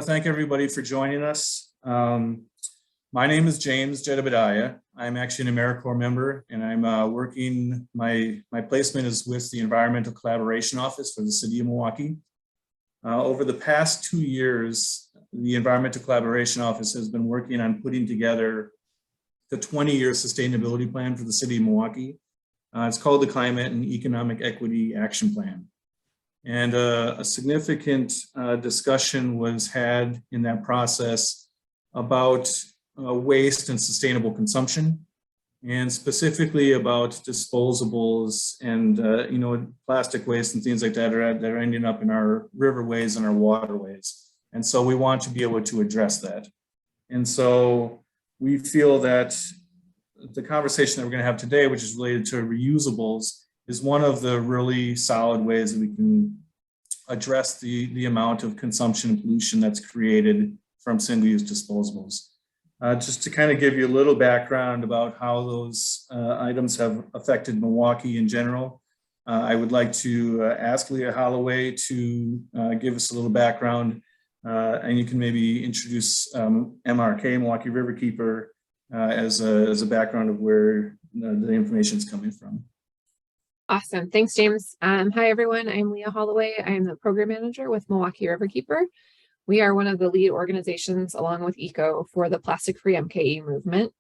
Thank everybody for joining us. My name is James Jedabadiah. I'm actually an AmeriCorps member, and I'm working, my placement is with the Environmental Collaboration Office for the City of Milwaukee. Over the past 2 years, the Environmental Collaboration Office has been working on putting together the 20-year sustainability plan for the City of Milwaukee. It's called the Climate and Economic Equity Action Plan. And a significant discussion was had in that process about waste and sustainable consumption, and specifically about disposables and plastic waste and things like that are ending up in our riverways and our waterways. And so we want to be able to address that. And so we feel that the conversation that we're going to have today, which is related to reusables, is one of the really solid ways that we can address the amount of consumption and pollution that's created from single-use disposables. Just to kind of give you a little background about how those items have affected Milwaukee in general, I would like to ask Leah Holloway to give us a little background, and you can maybe introduce MRK, Milwaukee Riverkeeper, as a background of where the information is coming from. Awesome. Thanks, James. Hi, everyone. I'm Leah Holloway. I'm the program manager with Milwaukee Riverkeeper. We are one of the lead organizations, along with ECO, for the plastic-free MKE movement.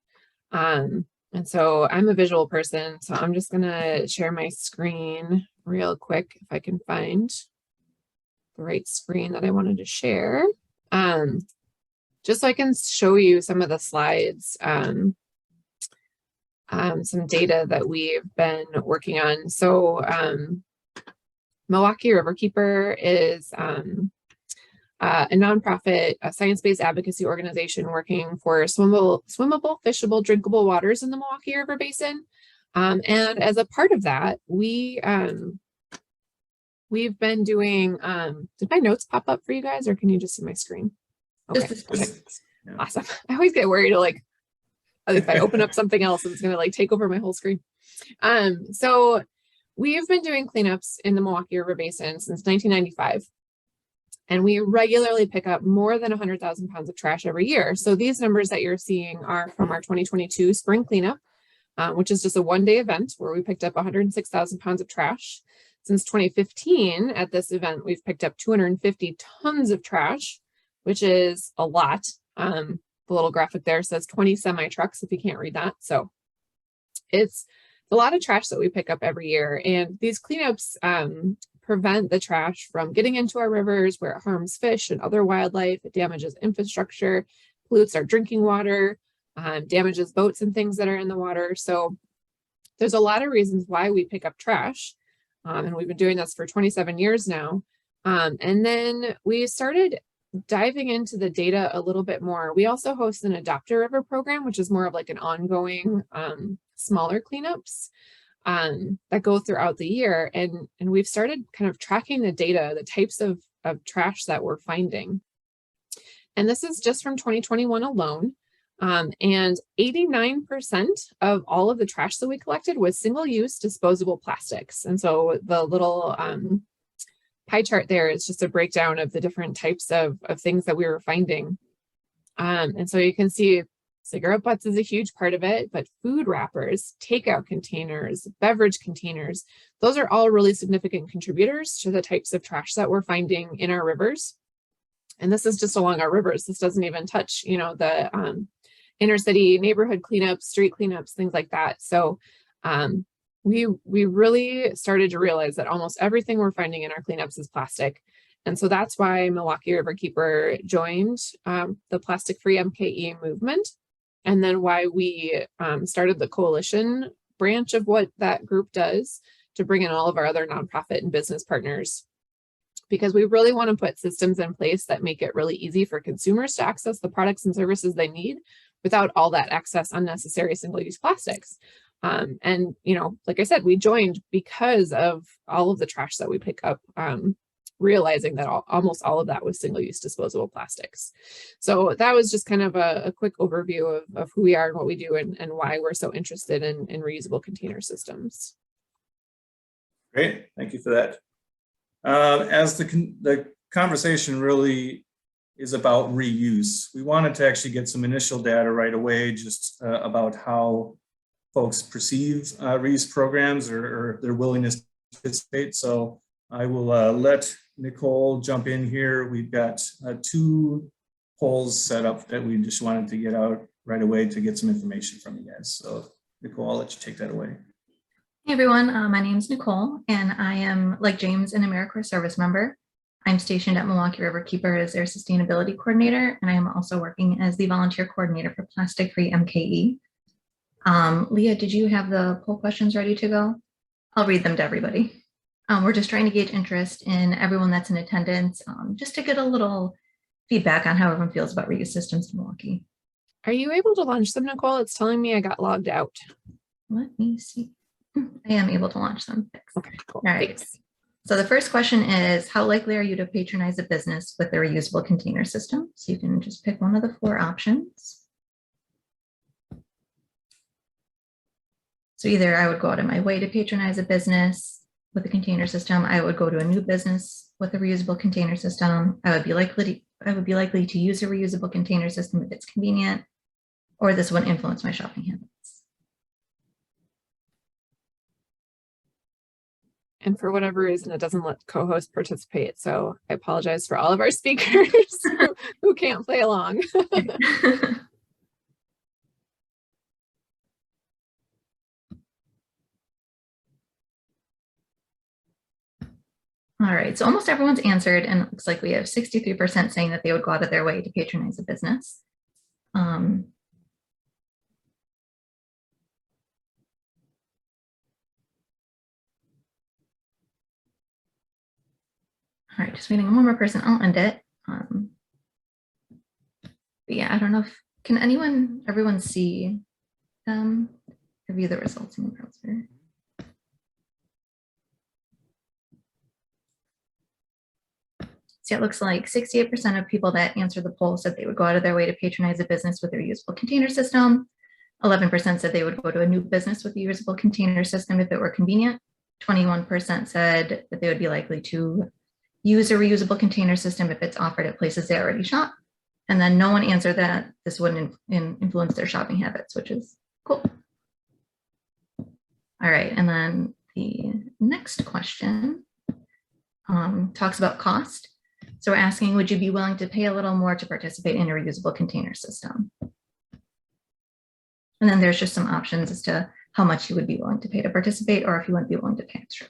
And so I'm a visual person, so I'm just going to share my screen real quick if I can find the right screen that I wanted to share. Just so I can show you some of the slides. Some data that we've been working on. So Milwaukee Riverkeeper is a nonprofit, a science-based advocacy organization working for swimmable, fishable, drinkable waters in the Milwaukee River Basin. And as a part of that, we've been doing, did my notes pop up for you guys, or can you just see my screen? Okay, yeah. Awesome. I always get worried if I open up something else, it's going to take over my whole screen. So we've been doing cleanups in the Milwaukee River Basin since 1995. And we regularly pick up more than 100,000 pounds of trash every year. So these numbers that you're seeing are from our 2022 spring cleanup, which is just a one-day event where we picked up 106,000 pounds of trash. Since 2015, at this event, we've picked up 250 tons of trash, which is a lot. The little graphic there says 20 semi-trucks, if you can't read that. So it's a lot of trash that we pick up every year. And these cleanups prevent the trash from getting into our rivers, where it harms fish and other wildlife. It damages infrastructure, pollutes our drinking water, damages boats and things that are in the water. So there's a lot of reasons why we pick up trash. And we've been doing this for 27 years now. And then we started diving into the data a little bit more. We also host an Adopter River program, which is more of an ongoing smaller cleanups that go throughout the year. And we've started kind of tracking the data, the types of trash that we're finding. And this is just from 2021 alone. And 89% of all of the trash that we collected was single-use disposable plastics. And so the little pie chart there is just a breakdown of the different types of things that we were finding. And so you can see cigarette butts is a huge part of it, but food wrappers, takeout containers, beverage containers, those are all really significant contributors to the types of trash that we're finding in our rivers. And this is just along our rivers. This doesn't even touch, the inner city neighborhood cleanups, street cleanups, things like that. So we really started to realize that almost everything we're finding in our cleanups is plastic. And so that's why Milwaukee Riverkeeper joined the plastic-free MKE movement, and then why we started the coalition branch of what that group does to bring in all of our other nonprofit and business partners, because we really want to put systems in place that make it really easy for consumers to access the products and services they need without all that excess unnecessary single-use plastics. And, like I said, we joined because of all of the trash that we pick up, realizing that almost all of that was single-use disposable plastics. So that was just kind of a quick overview of who we are and what we do, and why we're so interested in reusable container systems. Great, thank you for that. As the conversation really is about reuse. We wanted to actually get some initial data right away, just about how folks perceive reuse programs or their willingness to participate. So I will let Nicole jump in here. We've got 2 polls set up that we just wanted to get out right away to get some information from you guys. So Nicole, I'll let you take that away. Hey everyone, my name is Nicole, and I am, like James, an AmeriCorps service member. I'm stationed at Milwaukee Riverkeeper as their sustainability coordinator, and I am also working as the volunteer coordinator for plastic-free MKE. Leah, did you have the poll questions ready to go? I'll read them to everybody. We're just trying to gauge interest in everyone that's in attendance, just to get a little feedback on how everyone feels about reuse systems in Milwaukee. Are you able to launch them, Nicole? It's telling me I got logged out. Let me see. I am able to launch them. Okay, cool. All right. Thanks. So the first question is, how likely are you to patronize a business with a reusable container system? So you can just pick one of the 4 options. So either I would go out of my way to patronize a business with a container system. I would go to a new business with a reusable container system. I would be likely to use a reusable container system if it's convenient, or this wouldn't influence my shopping habits. And for whatever reason, it doesn't let co-host participate. So I apologize for all of our speakers who can't play along. All right, so almost everyone's answered, and it looks like we have 63% saying that they would go out of their way to patronize a business. All right, just waiting on one more person. I'll end it. But yeah, I don't know if, can everyone see review the results in the browser? So it looks like 68% of people that answered the poll said they would go out of their way to patronize a business with a reusable container system. 11% said they would go to a new business with a reusable container system if it were convenient. 21% said that they would be likely to use a reusable container system if it's offered at places they already shop. And then no one answered that this wouldn't influence their shopping habits, which is cool. All right, and then the next question talks about cost. So we're asking, would you be willing to pay a little more to participate in a reusable container system? And then there's just some options as to how much you would be willing to pay to participate, or if you wouldn't be willing to pay extra.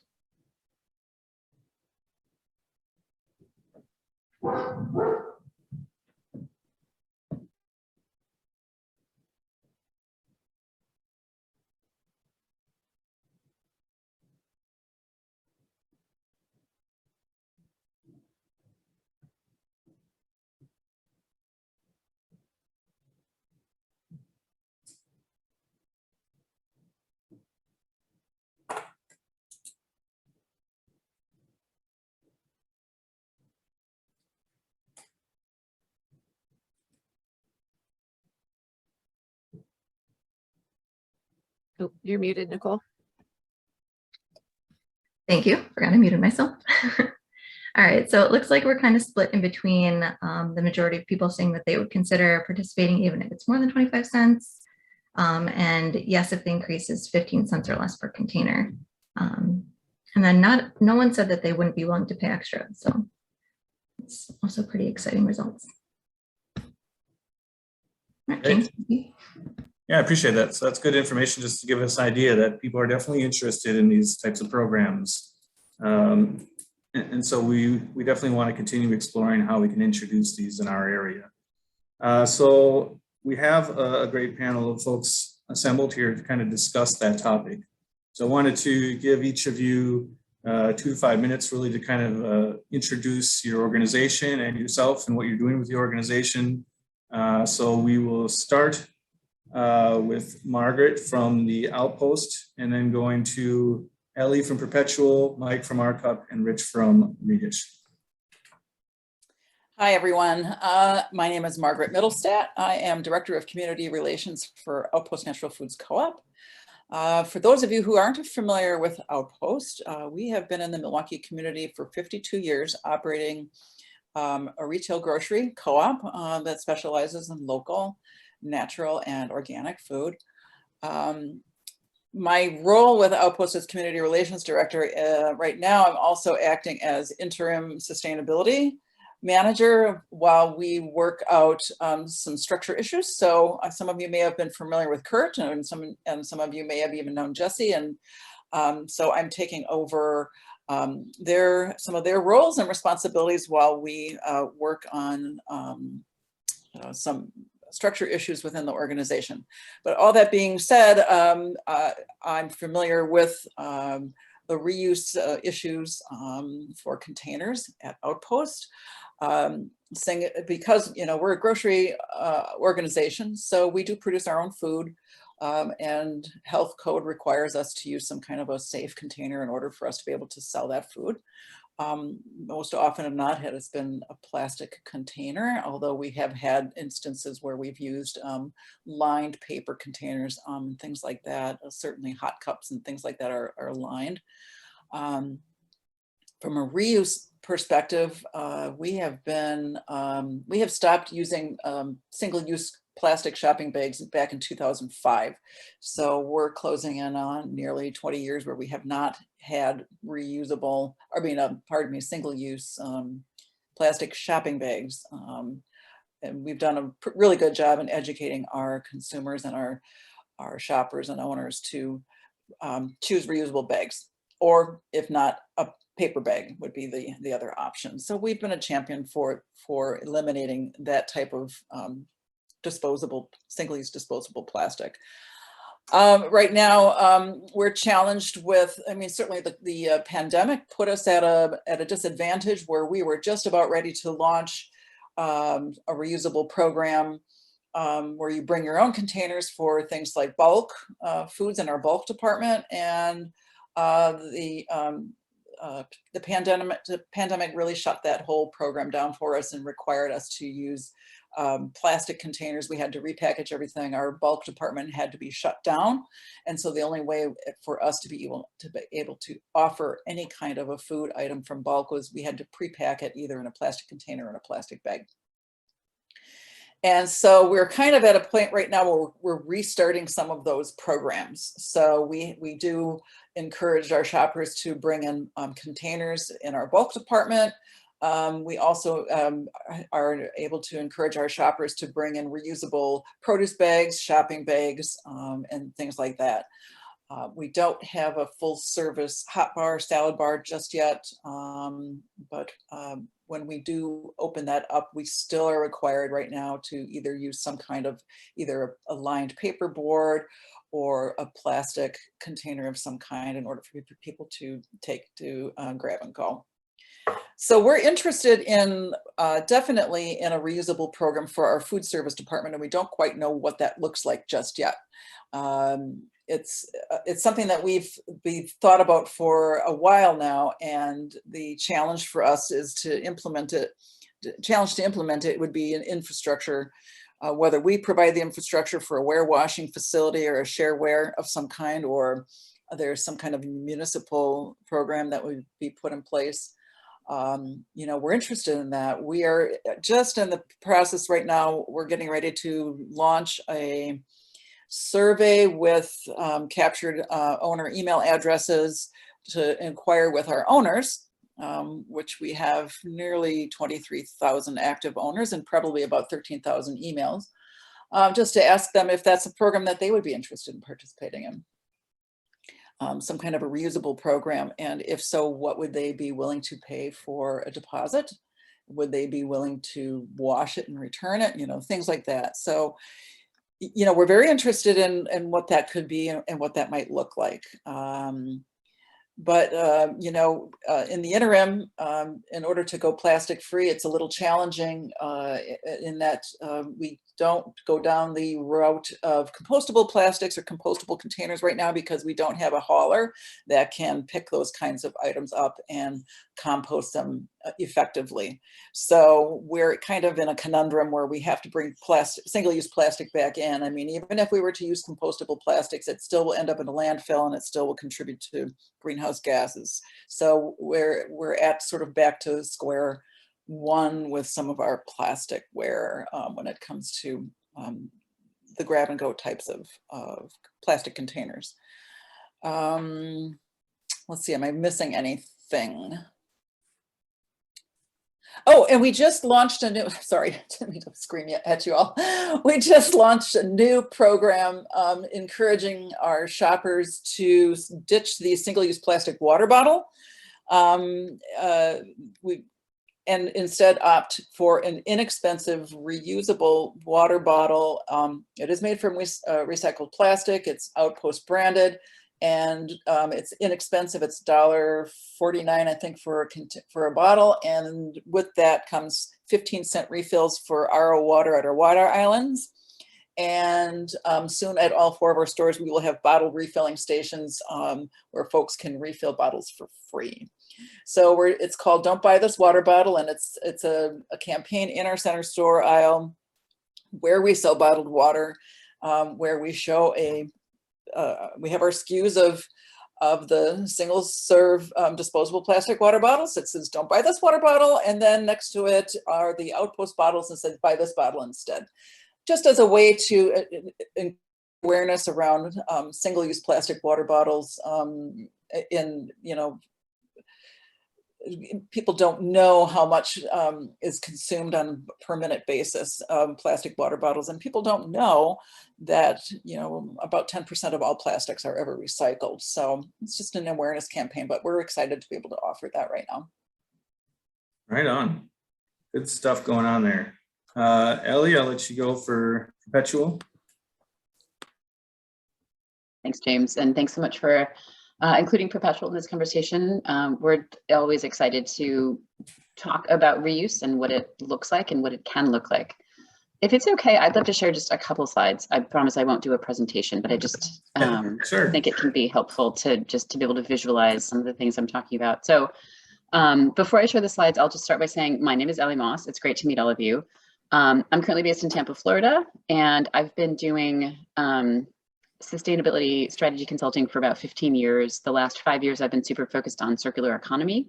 Oh, you're muted, Nicole. Thank you. Forgot I muted myself. All right, so it looks like we're kind of split in between the majority of people saying that they would consider participating even if it's more than 25 cents. And yes, if the increase is 15 cents or less per container. And then no one said that they wouldn't be willing to pay extra. So it's also pretty exciting results. All right, James. Yeah, I appreciate that. So that's good information just to give us an idea that people are definitely interested in these types of programs. And so we definitely want to continue exploring how we can introduce these in our area. So we have a great panel of folks assembled here to kind of discuss that topic. So I wanted to give each of you 2 to 5 minutes really to kind of introduce your organization and yourself and what you're doing with the organization. So we will start with Margaret from the Outpost, and then going to Ellie from Perpetual, Mike from rCup, and Rich from ReDish. Hi, everyone. My name is Margaret Middlestat. I am Director of Community Relations for Outpost Natural Foods Co-op. For those of you who aren't familiar with Outpost, we have been in the Milwaukee community for 52 years, operating a retail grocery co-op that specializes in local, natural, and organic food. My role with Outpost as Community Relations Director, right now I'm also acting as interim sustainability manager while we work out some structure issues. So some of you may have been familiar with Kurt, and some of you may have even known Jesse, and so I'm taking over some of their roles and responsibilities while we work on some structure issues within the organization. But all that being said, I'm familiar with the reuse issues for containers at Outpost. Because we're a grocery organization, so we do produce our own food, and health code requires us to use some kind of a safe container in order for us to be able to sell that food. Most often than not, it has been a plastic container, although we have had instances where we've used lined paper containers, things like that. Certainly hot cups and things like that are lined. From a reuse perspective, we have stopped using single-use plastic shopping bags back in 2005. So we're closing in on nearly 20 years where we have not had reusable, single-use plastic shopping bags. And we've done a really good job in educating our consumers and our shoppers and owners to choose reusable bags, or if not, a paper bag would be the other option. So we've been a champion for eliminating that type of single-use disposable plastic. Right now, we're challenged with, certainly the pandemic put us at a disadvantage where we were just about ready to launch a reusable program where you bring your own containers for things like bulk foods in our bulk department, and the pandemic really shut that whole program down for us and required us to use plastic containers. We had to repackage everything. Our bulk department had to be shut down. And so the only way for us to be able to offer any kind of a food item from bulk was we had to pre-pack it either in a plastic container or in a plastic bag. And so we're kind of at a point right now where we're restarting some of those programs. So we do encourage our shoppers to bring in containers in our bulk department. We also are able to encourage our shoppers to bring in reusable produce bags, shopping bags, and things like that. We don't have a full service hot bar, salad bar just yet, but when we do open that up, we still are required right now to either use some kind of either a lined paper board or a plastic container of some kind in order for people to take to grab and go. So we're interested in definitely in a reusable program for our food service department, and we don't quite know what that looks like just yet. It's something that we've thought about for a while now, and the challenge for us is to implement it. The challenge to implement it would be an infrastructure, whether we provide the infrastructure for a warewashing facility or a shareware of some kind, or there's some kind of municipal program that would be put in place. We're interested in that. We are just in the process right now. We're getting ready to launch a survey with captured owner email addresses to inquire with our owners, which we have nearly 23,000 active owners and probably about 13,000 emails, just to ask them if that's a program that they would be interested in participating in. Some kind of a reusable program, and if so, what would they be willing to pay for a deposit? Would they be willing to wash it and return it? Things like that. So, we're very interested in what that could be and what that might look like. But in the interim, in order to go plastic free, it's a little challenging in that we don't go down the route of compostable plastics or compostable containers right now because we don't have a hauler that can pick those kinds of items up and compost them effectively. So we're kind of in a conundrum where we have to bring single-use plastic back in. Even if we were to use compostable plastics, it still will end up in a landfill and it still will contribute to greenhouse gases. So we're at sort of back to square one with some of our plasticware when it comes to the grab and go types of plastic containers. Let's see, am I missing anything? Oh, and we just launched a new, sorry, didn't mean to scream at you all. We just launched a new program encouraging our shoppers to ditch the single-use plastic water bottle. And instead opt for an inexpensive reusable water bottle. It is made from recycled plastic. It's Outpost branded, and it's inexpensive. It's $1.49, I think, for a bottle. And with that comes 15-cent refills for RO water at our water islands. And soon at all 4 of our stores, we will have bottle refilling stations where folks can refill bottles for free. So it's called Don't Buy This Water Bottle, and it's a campaign in our center store aisle where we sell bottled water, where we show we have our SKUs of the single serve disposable plastic water bottles. It says don't buy this water bottle, and then next to it are the Outpost bottles and says buy this bottle instead, just as a way to awareness around single-use plastic water bottles. People don't know how much is consumed on a per minute basis of plastic water bottles, and people don't know that about 10% of all plastics are ever recycled. So it's just an awareness campaign, but we're excited to be able to offer that right now. Right on. Good stuff going on there. Ellie, I'll let you go for Perpetual. Thanks, James, and thanks so much for including Perpetual in this conversation. We're always excited to talk about reuse and what it looks like and what it can look like. If it's okay, I'd love to share just a couple slides. I promise I won't do a presentation, but I just Sure. think it can be helpful to be able to visualize some of the things I'm talking about. So before I share the slides, I'll just start by saying my name is Ellie Moss. It's great to meet all of you. I'm currently based in Tampa, Florida, and I've been doing sustainability strategy consulting for about 15 years. The last 5 years, I've been super focused on circular economy.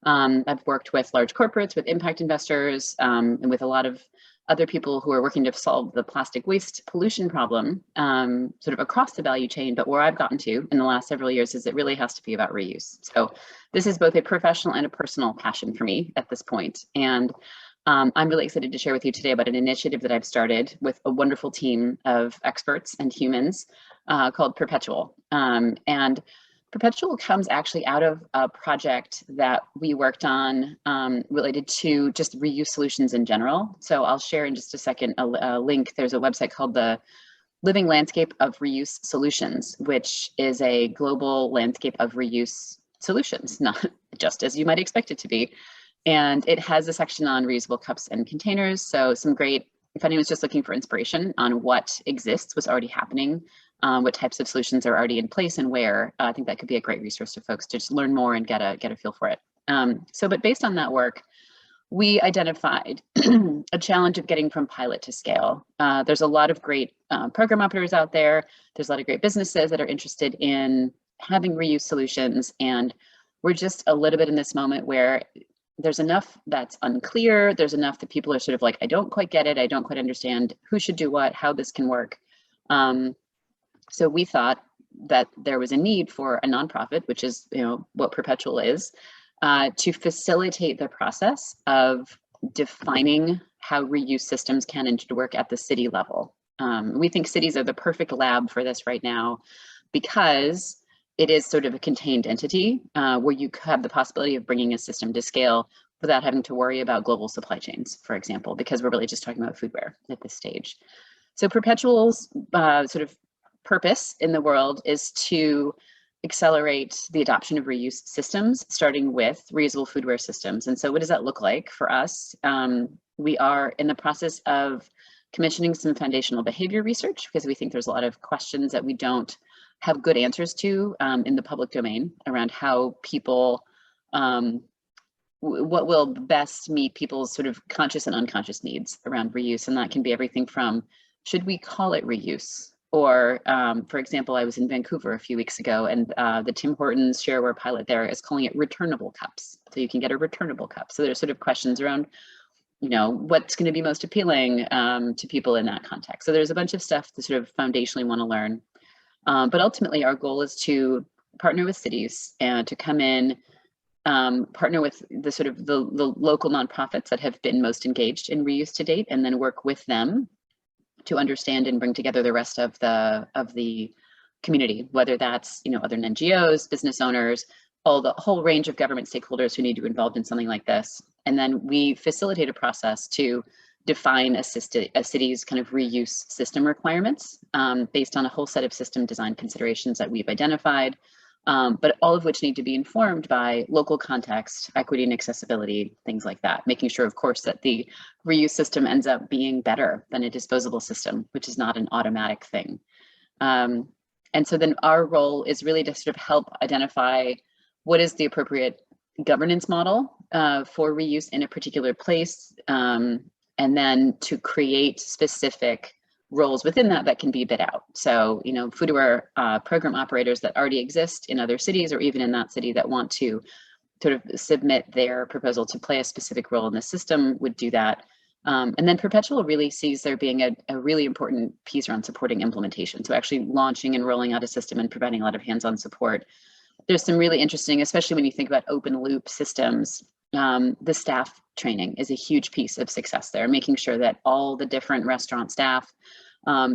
I've worked with large corporates, with impact investors, and with a lot of other people who are working to solve the plastic waste pollution problem sort of across the value chain. But where I've gotten to in the last several years is it really has to be about reuse. So this is both a professional and a personal passion for me at this point. And I'm really excited to share with you today about an initiative that I've started with a wonderful team of experts and humans called Perpetual. And Perpetual comes actually out of a project that we worked on related to just reuse solutions in general. So I'll share in just a second a link. There's a website called the Living Landscape of Reuse Solutions, which is a global landscape of reuse solutions, not just as you might expect it to be. And it has a section on reusable cups and containers. So some great, if anyone's just looking for inspiration on what exists, what's already happening, what types of solutions are already in place and where, I think that could be a great resource to folks to just learn more and get a feel for it. But based on that work, we identified a challenge of getting from pilot to scale. There's a lot of great program operators out there. There's a lot of great businesses that are interested in having reuse solutions. And we're just a little bit in this moment where there's enough that's unclear. There's enough that people are sort of like, I don't quite get it. I don't quite understand who should do what, how this can work. So we thought that there was a need for a nonprofit, which is what Perpetual is, to facilitate the process of defining how reuse systems can and should work at the city level. We think cities are the perfect lab for this right now because it is sort of a contained entity where you have the possibility of bringing a system to scale without having to worry about global supply chains, for example, because we're really just talking about foodware at this stage. So Perpetual's sort of purpose in the world is to accelerate the adoption of reuse systems, starting with reusable foodware systems. And so what does that look like for us? We are in the process of commissioning some foundational behavior research because we think there's a lot of questions that we don't have good answers to in the public domain around how people, what will best meet people's sort of conscious and unconscious needs around reuse. And that can be everything from, should we call it reuse? Or, for example, I was in Vancouver a few weeks ago, and the Tim Hortons shareware pilot there is calling it returnable cups. So you can get a returnable cup. So there's sort of questions around, what's going to be most appealing to people in that context. So there's a bunch of stuff to sort of foundationally want to learn. But ultimately, our goal is to partner with cities and to come in, partner with the sort of the local nonprofits that have been most engaged in reuse to date, and then work with them to understand and bring together the rest of the community, whether that's other NGOs, business owners, the whole range of government stakeholders who need to be involved in something like this. And then we facilitate a process to define a city's kind of reuse system requirements based on a whole set of system design considerations that we've identified, but all of which need to be informed by local context, equity and accessibility, things like that, making sure, of course, that the reuse system ends up being better than a disposable system, which is not an automatic thing. And so then our role is really to sort of help identify what is the appropriate governance model for reuse in a particular place, and then to create specific roles within that can be bid out. So, food-aware program operators that already exist in other cities or even in that city that want to sort of submit their proposal to play a specific role in the system would do that. And then Perpetual really sees there being a really important piece around supporting implementation. So actually launching and rolling out a system and providing a lot of hands-on support. There's some really interesting, especially when you think about open loop systems, the staff training is a huge piece of success there, making sure that all the different restaurant staff,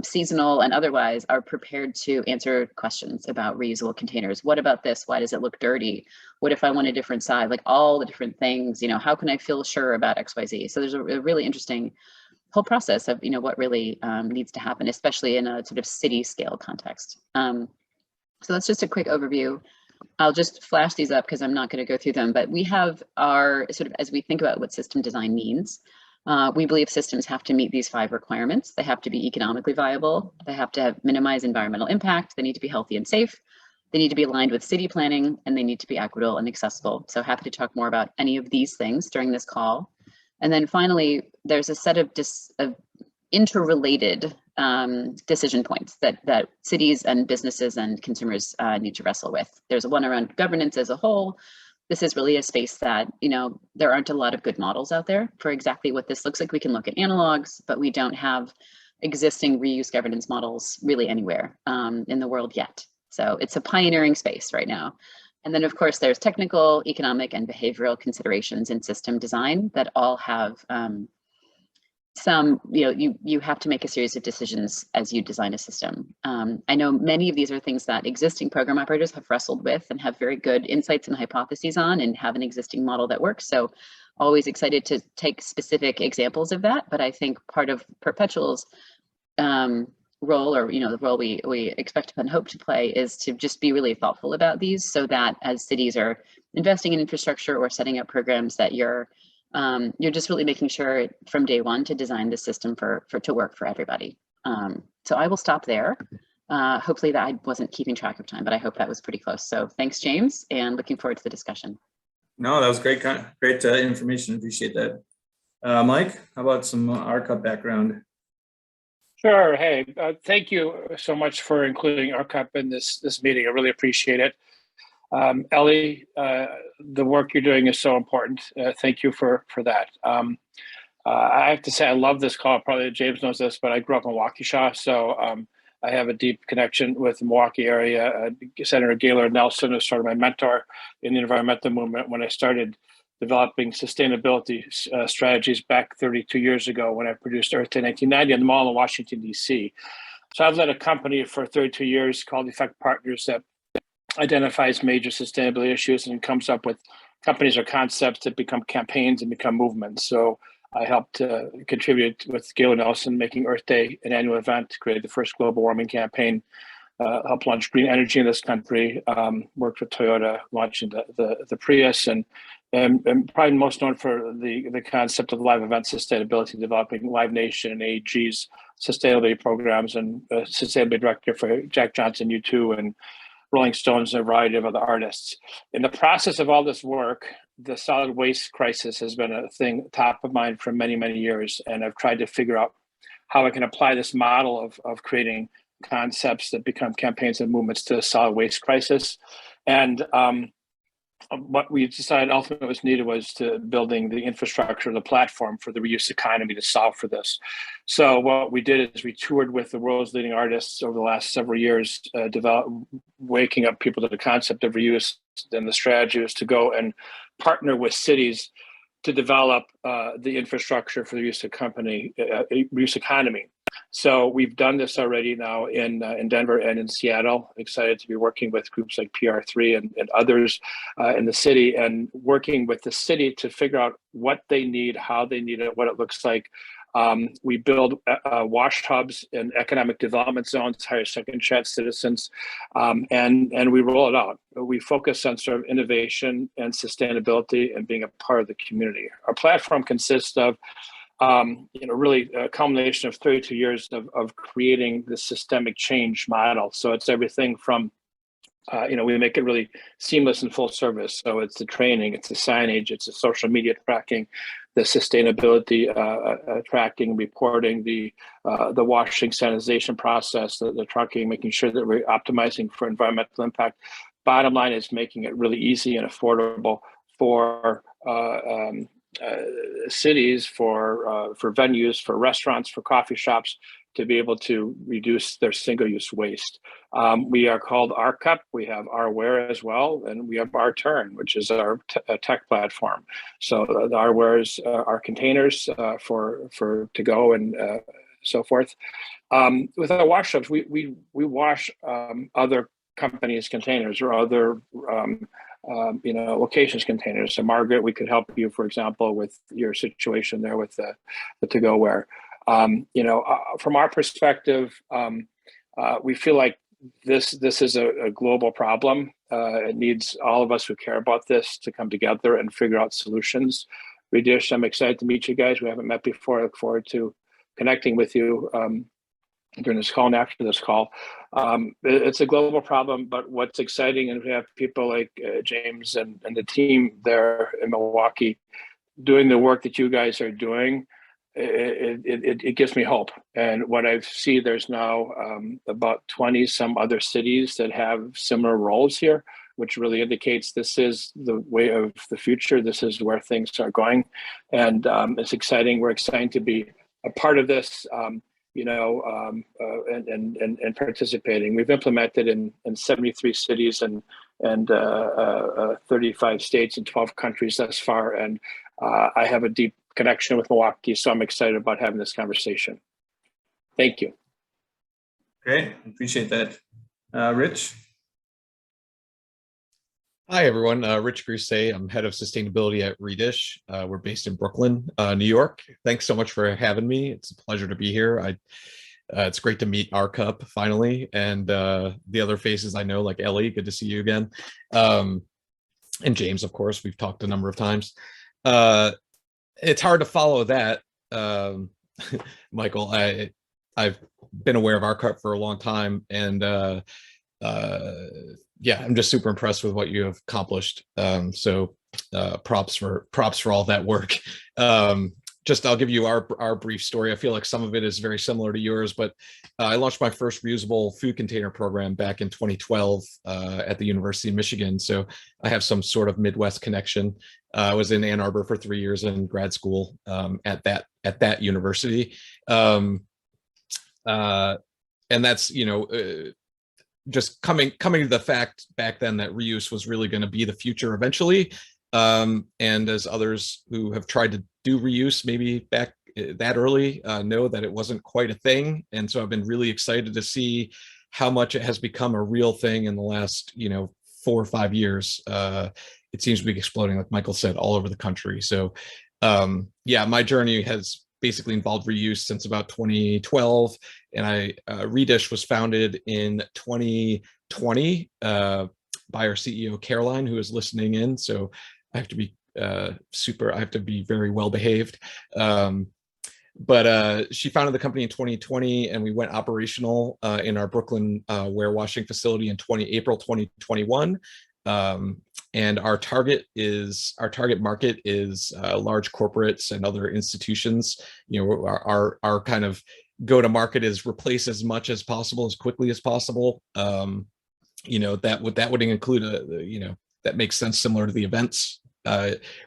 seasonal and otherwise, are prepared to answer questions about reusable containers. What about this? Why does it look dirty? What if I want a different side? Like all the different things, how can I feel sure about XYZ? So there's a really interesting whole process of, what really needs to happen, especially in a sort of city scale context. So that's just a quick overview. I'll just flash these up because I'm not going to go through them, but we have our sort of, as we think about what system design means, we believe systems have to meet these 5 requirements. They have to be economically viable. They have to minimize environmental impact. They need to be healthy and safe. They need to be aligned with city planning, and they need to be equitable and accessible. So happy to talk more about any of these things during this call. And then finally, there's a set of interrelated decision points that cities and businesses and consumers need to wrestle with. There's one around governance as a whole. This is really a space that, there aren't a lot of good models out there for exactly what this looks like. We can look at analogs, but we don't have existing reuse governance models really anywhere in the world yet. So it's a pioneering space right now. And then, of course, there's technical, economic, and behavioral considerations in system design that all have some, you have to make a series of decisions as you design a system. I know many of these are things that existing program operators have wrestled with and have very good insights and hypotheses on and have an existing model that works. So always excited to take specific examples of that. But I think part of Perpetual's role, or the role we expect and hope to play, is to just be really thoughtful about these, so that as cities are investing in infrastructure or setting up programs, that you're just really making sure from day one to design the system to work for everybody. So I will stop there. Hopefully that I wasn't keeping track of time, but I hope that was pretty close. So thanks, James, and looking forward to the discussion. No, that was great information. Appreciate that. Mike, how about some rCup background? Sure. Hey, thank you so much for including rCup in this meeting. I really appreciate it. Ellie, the work you're doing is so important. Thank you for that. I have to say, I love this call. Probably James knows this, but I grew up in Waukesha, so I have a deep connection with the Milwaukee area. Senator Gaylord Nelson was sort of my mentor in the environmental movement when I started developing sustainability strategies back 32 years ago when I produced Earth Day 1990 in the Mall in Washington, D.C. So I've led a company for 32 years called Effect Partners that identifies major sustainability issues and comes up with companies or concepts that become campaigns and become movements. So I helped contribute with Gaylord Nelson, making Earth Day an annual event, created the first global warming campaign, helped launch green energy in this country, worked with Toyota launching the Prius, and probably most known for the concept of live event sustainability, developing Live Nation and AEG's sustainability programs, and sustainability director for Jack Johnson U2 and Rolling Stones and a variety of other artists. In the process of all this work, the solid waste crisis has been a thing top of mind for many, many years. And I've tried to figure out how I can apply this model of creating concepts that become campaigns and movements to the solid waste crisis. And what we decided ultimately was needed was to building the infrastructure, the platform for the reuse economy to solve for this. So what we did is we toured with the world's leading artists over the last several years, waking up people to the concept of reuse. Then the strategy was to go and partner with cities to develop the infrastructure for the reuse economy. So we've done this already now in Denver and in Seattle. Excited to be working with groups like PR3 and others in the city, and working with the city to figure out what they need, how they need it, what it looks like. We build wash hubs in economic development zones, hire second chance citizens, and we roll it out. We focus on sort of innovation and sustainability and being a part of the community. Our platform consists of really a culmination of 32 years of creating this systemic change model. So it's everything from, we make it really seamless and full service. So it's the training, it's the signage, it's the social media tracking, the sustainability tracking, reporting, the washing, sanitization process, the trucking, making sure that we're optimizing for environmental impact. Bottom line is making it really easy and affordable for cities, for venues, for restaurants, for coffee shops to be able to reduce their single-use waste. We are called rCup. We have rWare as well, and we have rTurn, which is our tech platform. So the rWares are containers for to go and so forth. With our wash hubs, we wash other companies' containers or other locations containers. So Margaret, we could help you, for example, with your situation there with the to-go-ware. From our perspective, we feel like this is a global problem. It needs all of us who care about this to come together and figure out solutions. ReDish, I'm excited to meet you guys. We haven't met before. I look forward to connecting with you during this call and after this call. It's a global problem, but what's exciting, and we have people like James and the team there in Milwaukee doing the work that you guys are doing. It gives me hope. And what I see, there's now about 20 some other cities that have similar roles here, which really indicates this is the way of the future. This is where things are going. And it's exciting. We're excited to be a part of this. And participating. We've implemented in 73 cities and 35 states and 12 countries thus far. And I have a deep connection with Milwaukee, so I'm excited about having this conversation. Thank you. Great, appreciate that. Rich? Hi, everyone. Rich Grisey. I'm head of sustainability at ReDish. We're based in Brooklyn, New York. Thanks so much for having me. It's a pleasure to be here. It's great to meet rCup finally, and the other faces I know, like Ellie. Good to see you again, and James, of course. We've talked a number of times. It's hard to follow that, Michael. I've been aware of rCup for a long time, and yeah, I'm just super impressed with what you have accomplished. So props for all that work. I'll give you our brief story. I feel like some of it is very similar to yours, but I launched my first reusable food container program back in 2012 at the University of Michigan. So I have some sort of Midwest connection. I was in Ann Arbor for 3 years in grad school at that university. And that's, just coming to the fact back then that reuse was really going to be the future eventually. And as others who have tried to do reuse maybe back that early know that it wasn't quite a thing. And so I've been really excited to see how much it has become a real thing in the last 4 or 5 years. It seems to be exploding, like Michael said, all over the country. So yeah, my journey has basically involved reuse since about 2012, and ReDish was founded in 2020 by our CEO Caroline, who is listening in. So I have to be I have to be very well behaved. But she founded the company in 2020, and we went operational in our Brooklyn warewashing facility in April 2021. And our target market is large corporates and other institutions. Our kind of go to market is replace as much as possible, as quickly as possible. You know, that would include that makes sense, similar to the events,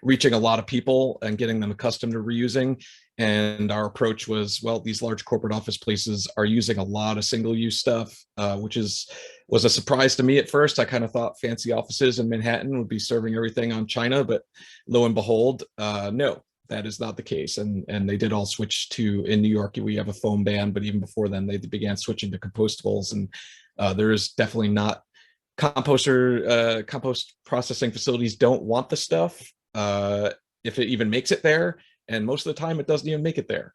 reaching a lot of people and getting them accustomed to reusing. And our approach was, well, these large corporate office places are using a lot of single-use stuff, which was a surprise to me at first. I kind of thought fancy offices in Manhattan would be serving everything on China, but lo and behold, no, that is not the case. And they did all switch to, in New York, we have a foam ban, but even before then, they began switching to compostables. And there is definitely not compost processing facilities don't want the stuff if it even makes it there. And most of the time it doesn't even make it there.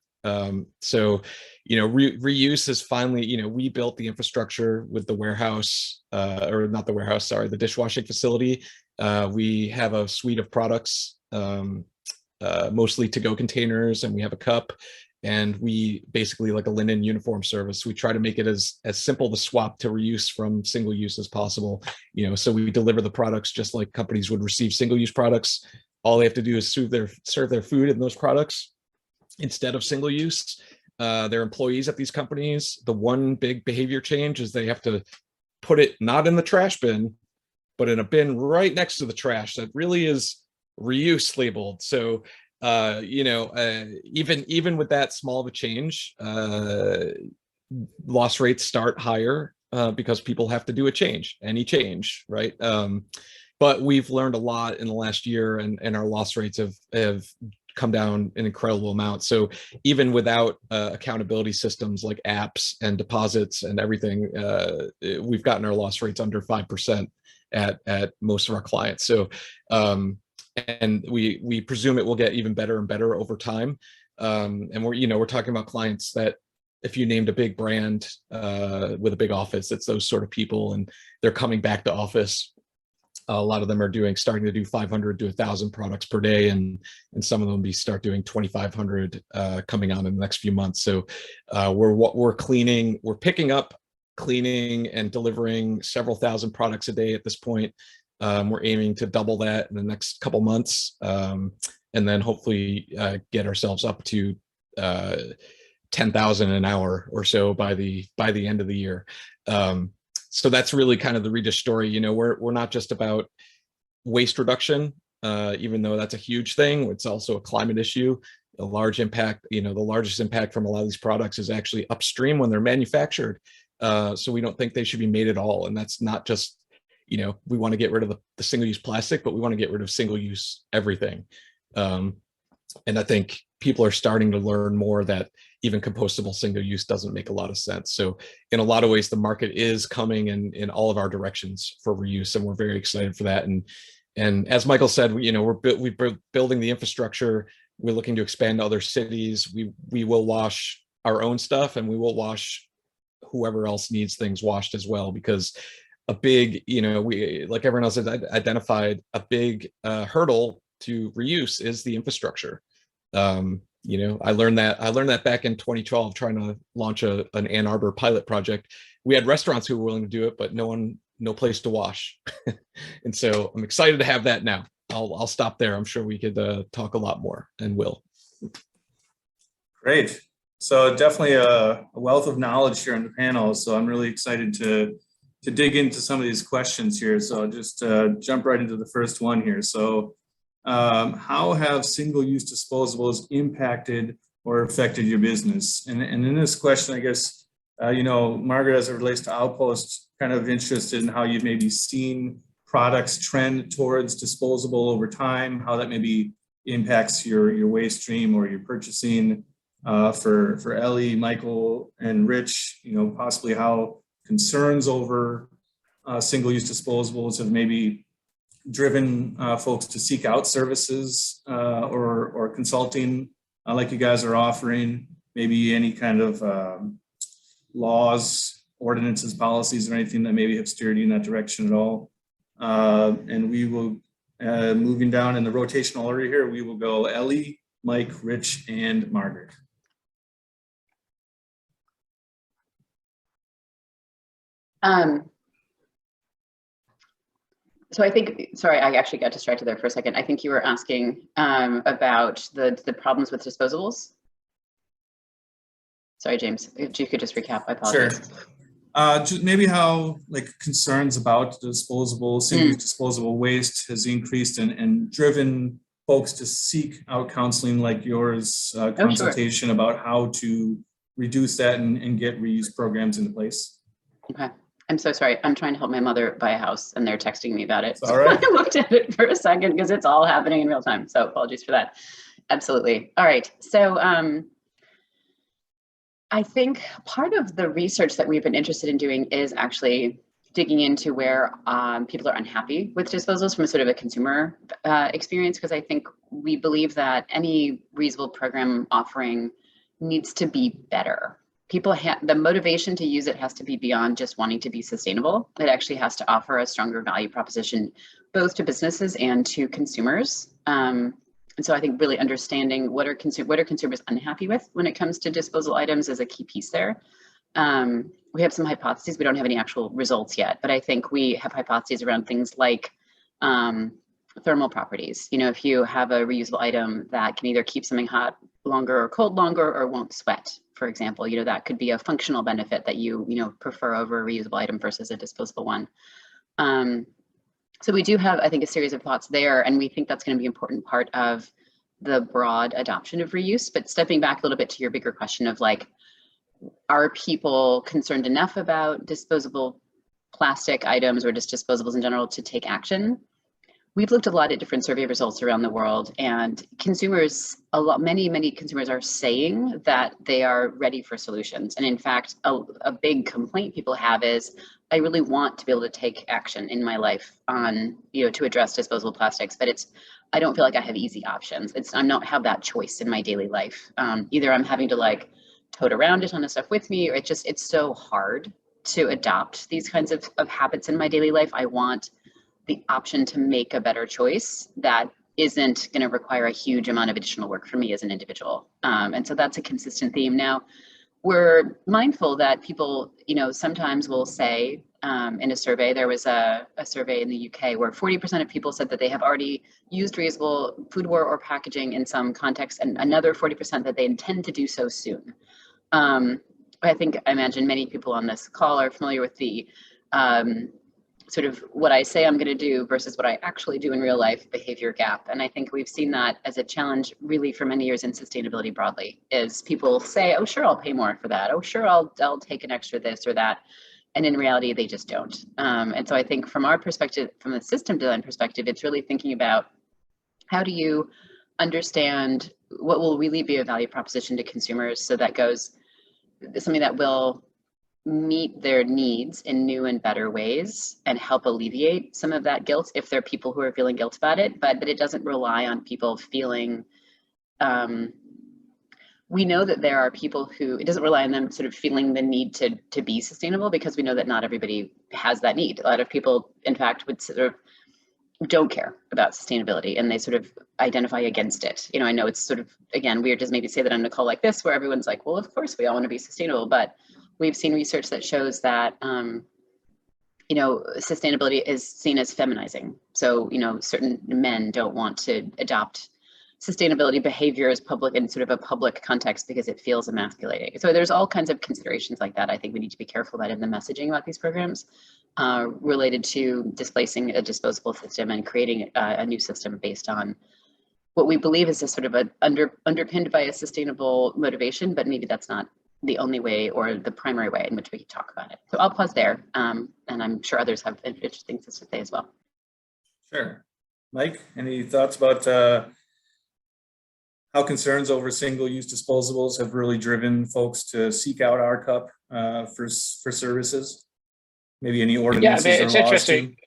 So, you know, reuse is finally, you know, we built the infrastructure with the warehouse, or not the warehouse, sorry, the dishwashing facility. We have a suite of products, mostly to-go containers, and we have a cup, and we basically, like a linen uniform service, we try to make it as simple to swap to reuse from single use as possible. You know, so we deliver the products just like companies would receive single-use products. All they have to do is serve their food in those products instead of single use. Their employees at these companies, the one big behavior change is they have to put it not in the trash bin, but in a bin right next to the trash that really is reuse labeled. So, you know, even with that small of a change, loss rates start higher because people have to do any change, right? But we've learned a lot in the last year, and our loss rates have come down an incredible amount. So even without accountability systems like apps and deposits and everything, we've gotten our loss rates under 5% at most of our clients. So, and we presume it will get even better and better over time. And we're talking about clients that, if you named a big brand with a big office, it's those sort of people, and they're coming back to office. A lot of them are starting to do 500 to 1,000 products per day, and some of them start doing 2,500 coming on in the next few months. So we're picking up, cleaning, and delivering several thousand products a day at this point. We're aiming to double that in the next couple months, and then hopefully get ourselves up to 10,000 an hour or so by the end of the year. So that's really kind of the ReDish story. You know, we're not just about waste reduction, even though that's a huge thing. It's also a climate issue, a large impact. You know, the largest impact from a lot of these products is actually upstream when they're manufactured. So we don't think they should be made at all. And that's not just, you know, we want to get rid of the single-use plastic, but we want to get rid of single-use everything. And I think people are starting to learn more that even compostable single-use doesn't make a lot of sense. So in a lot of ways, the market is coming in all of our directions for reuse, and we're very excited for that. And as Michael said, we're building the infrastructure. We're looking to expand to other cities. We will wash our own stuff, and we will wash whoever else needs things washed as well, because a big, we, like everyone else has identified, a big hurdle to reuse is the infrastructure. I learned that back in 2012, trying to launch an Ann Arbor pilot project. We had restaurants who were willing to do it, but no place to wash. And so I'm excited to have that now. I'll stop there. I'm sure we could talk a lot more, and will. Great. So definitely a wealth of knowledge here on the panel. So I'm really excited to dig into some of these questions here. So I'll just jump right into the first one here. So how have single-use disposables impacted or affected your business? And in this question, I guess, Margaret, as it relates to Outpost, kind of interested in how you've maybe seen products trend towards disposable over time, how that maybe impacts your waste stream or your purchasing. For Ellie, Michael, and Rich, possibly how concerns over single-use disposables have maybe driven folks to seek out services or consulting like you guys are offering, maybe any kind of laws, ordinances, policies, or anything that maybe have steered you in that direction at all. And we will, moving down in the rotational order here, we will go Ellie, Mike, Rich, and Margaret. So I think, sorry, I actually got distracted there for a second. I think you were asking about the problems with disposables. Sorry, James, if you could just recap, I Sure. apologize. Just maybe how like concerns about disposable, single-use disposable waste has increased and driven folks to seek out counseling like yours, consultation about how to reduce that and get reuse programs into place. Okay. I'm so sorry. I'm trying to help my mother buy a house and they're texting me about it. All right. I looked at it for a second because it's all happening in real time. So apologies for that. Absolutely. All right. So I think part of the research that we've been interested in doing is actually digging into where people are unhappy with disposals from a sort of a consumer experience, because I think we believe that any reusable program offering needs to be better. People the motivation to use it has to be beyond just wanting to be sustainable. It actually has to offer a stronger value proposition, both to businesses and to consumers. And so I think really understanding what are consumers unhappy with when it comes to disposal items is a key piece there. We have some hypotheses. We don't have any actual results yet, but I think we have hypotheses around things like thermal properties. You know, if you have a reusable item that can either keep something hot longer or cold longer or won't sweat, for example, you know, that could be a functional benefit that you prefer over a reusable item versus a disposable one. So we do have, I think, a series of thoughts there, and we think that's going to be an important part of the broad adoption of reuse. But stepping back a little bit to your bigger question of like, are people concerned enough about disposable plastic items or just disposables in general to take action? We've looked at a lot of different survey results around the world, and consumers, many consumers are saying that they are ready for solutions. And in fact, a big complaint people have is, I really want to be able to take action in my life on, to address disposable plastics, but I don't feel like I have easy options. I don't have that choice in my daily life. Either I'm having to like tote around a ton of stuff with me, or it's so hard to adopt these kinds of habits in my daily life. I want the option to make a better choice that isn't going to require a huge amount of additional work for me as an individual. And so that's a consistent theme. Now, we're mindful that people, sometimes will say in a survey, there was a survey in the UK where 40% of people said that they have already used reusable foodware or packaging in some context, and another 40% that they intend to do so soon. I imagine many people on this call are familiar with the sort of what I say I'm going to do versus what I actually do in real life behavior gap. And I think we've seen that as a challenge really for many years in sustainability broadly, is people say, oh, sure, I'll pay more for that. Oh, sure, I'll take an extra this or that. And in reality, they just don't. And so I think from our perspective, from the system design perspective, it's really thinking about how do you understand what will really be a value proposition to consumers, so that goes something that will meet their needs in new and better ways and help alleviate some of that guilt if there are people who are feeling guilt about it, but it doesn't rely on people feeling, we know that there are people who, it doesn't rely on them sort of feeling the need to be sustainable, because we know that not everybody has that need. A lot of people, in fact, would sort of don't care about sustainability and they sort of identify against it. I know it's sort of, again, weird to maybe say that on a call like this where everyone's like, well, of course we all want to be sustainable, but we've seen research that shows that, sustainability is seen as feminizing. So, certain men don't want to adopt sustainability behavior as public in sort of a public context because it feels emasculating. So there's all kinds of considerations like that. I think we need to be careful about in the messaging about these programs related to displacing a disposable system and creating a new system based on what we believe is a sort of underpinned by a sustainable motivation, but maybe that's not the only way or the primary way in which we can talk about it. So I'll pause there, and I'm sure others have interesting things to say as well. Sure. Mike, any thoughts about how concerns over single-use disposables have really driven folks to seek out rCup for services? Maybe any ordinances or laws? Interesting.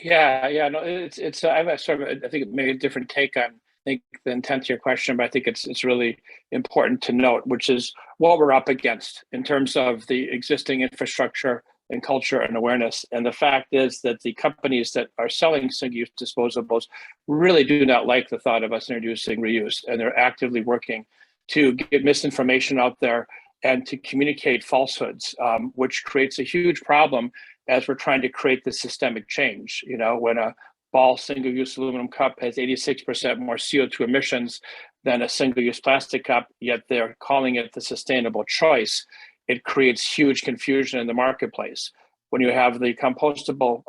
No, it's I have sort of, I think maybe a different take on the intent of your question, but I think it's really important to note, which is what we're up against in terms of the existing infrastructure and culture and awareness. And the fact is that the companies that are selling single-use disposables really do not like the thought of us introducing reuse, and they're actively working to get misinformation out there and to communicate falsehoods, which creates a huge problem as we're trying to create this systemic change. When a Ball single-use aluminum cup has 86% more CO2 emissions than a single-use plastic cup, yet they're calling it the sustainable choice, it creates huge confusion in the marketplace. When you have the compostable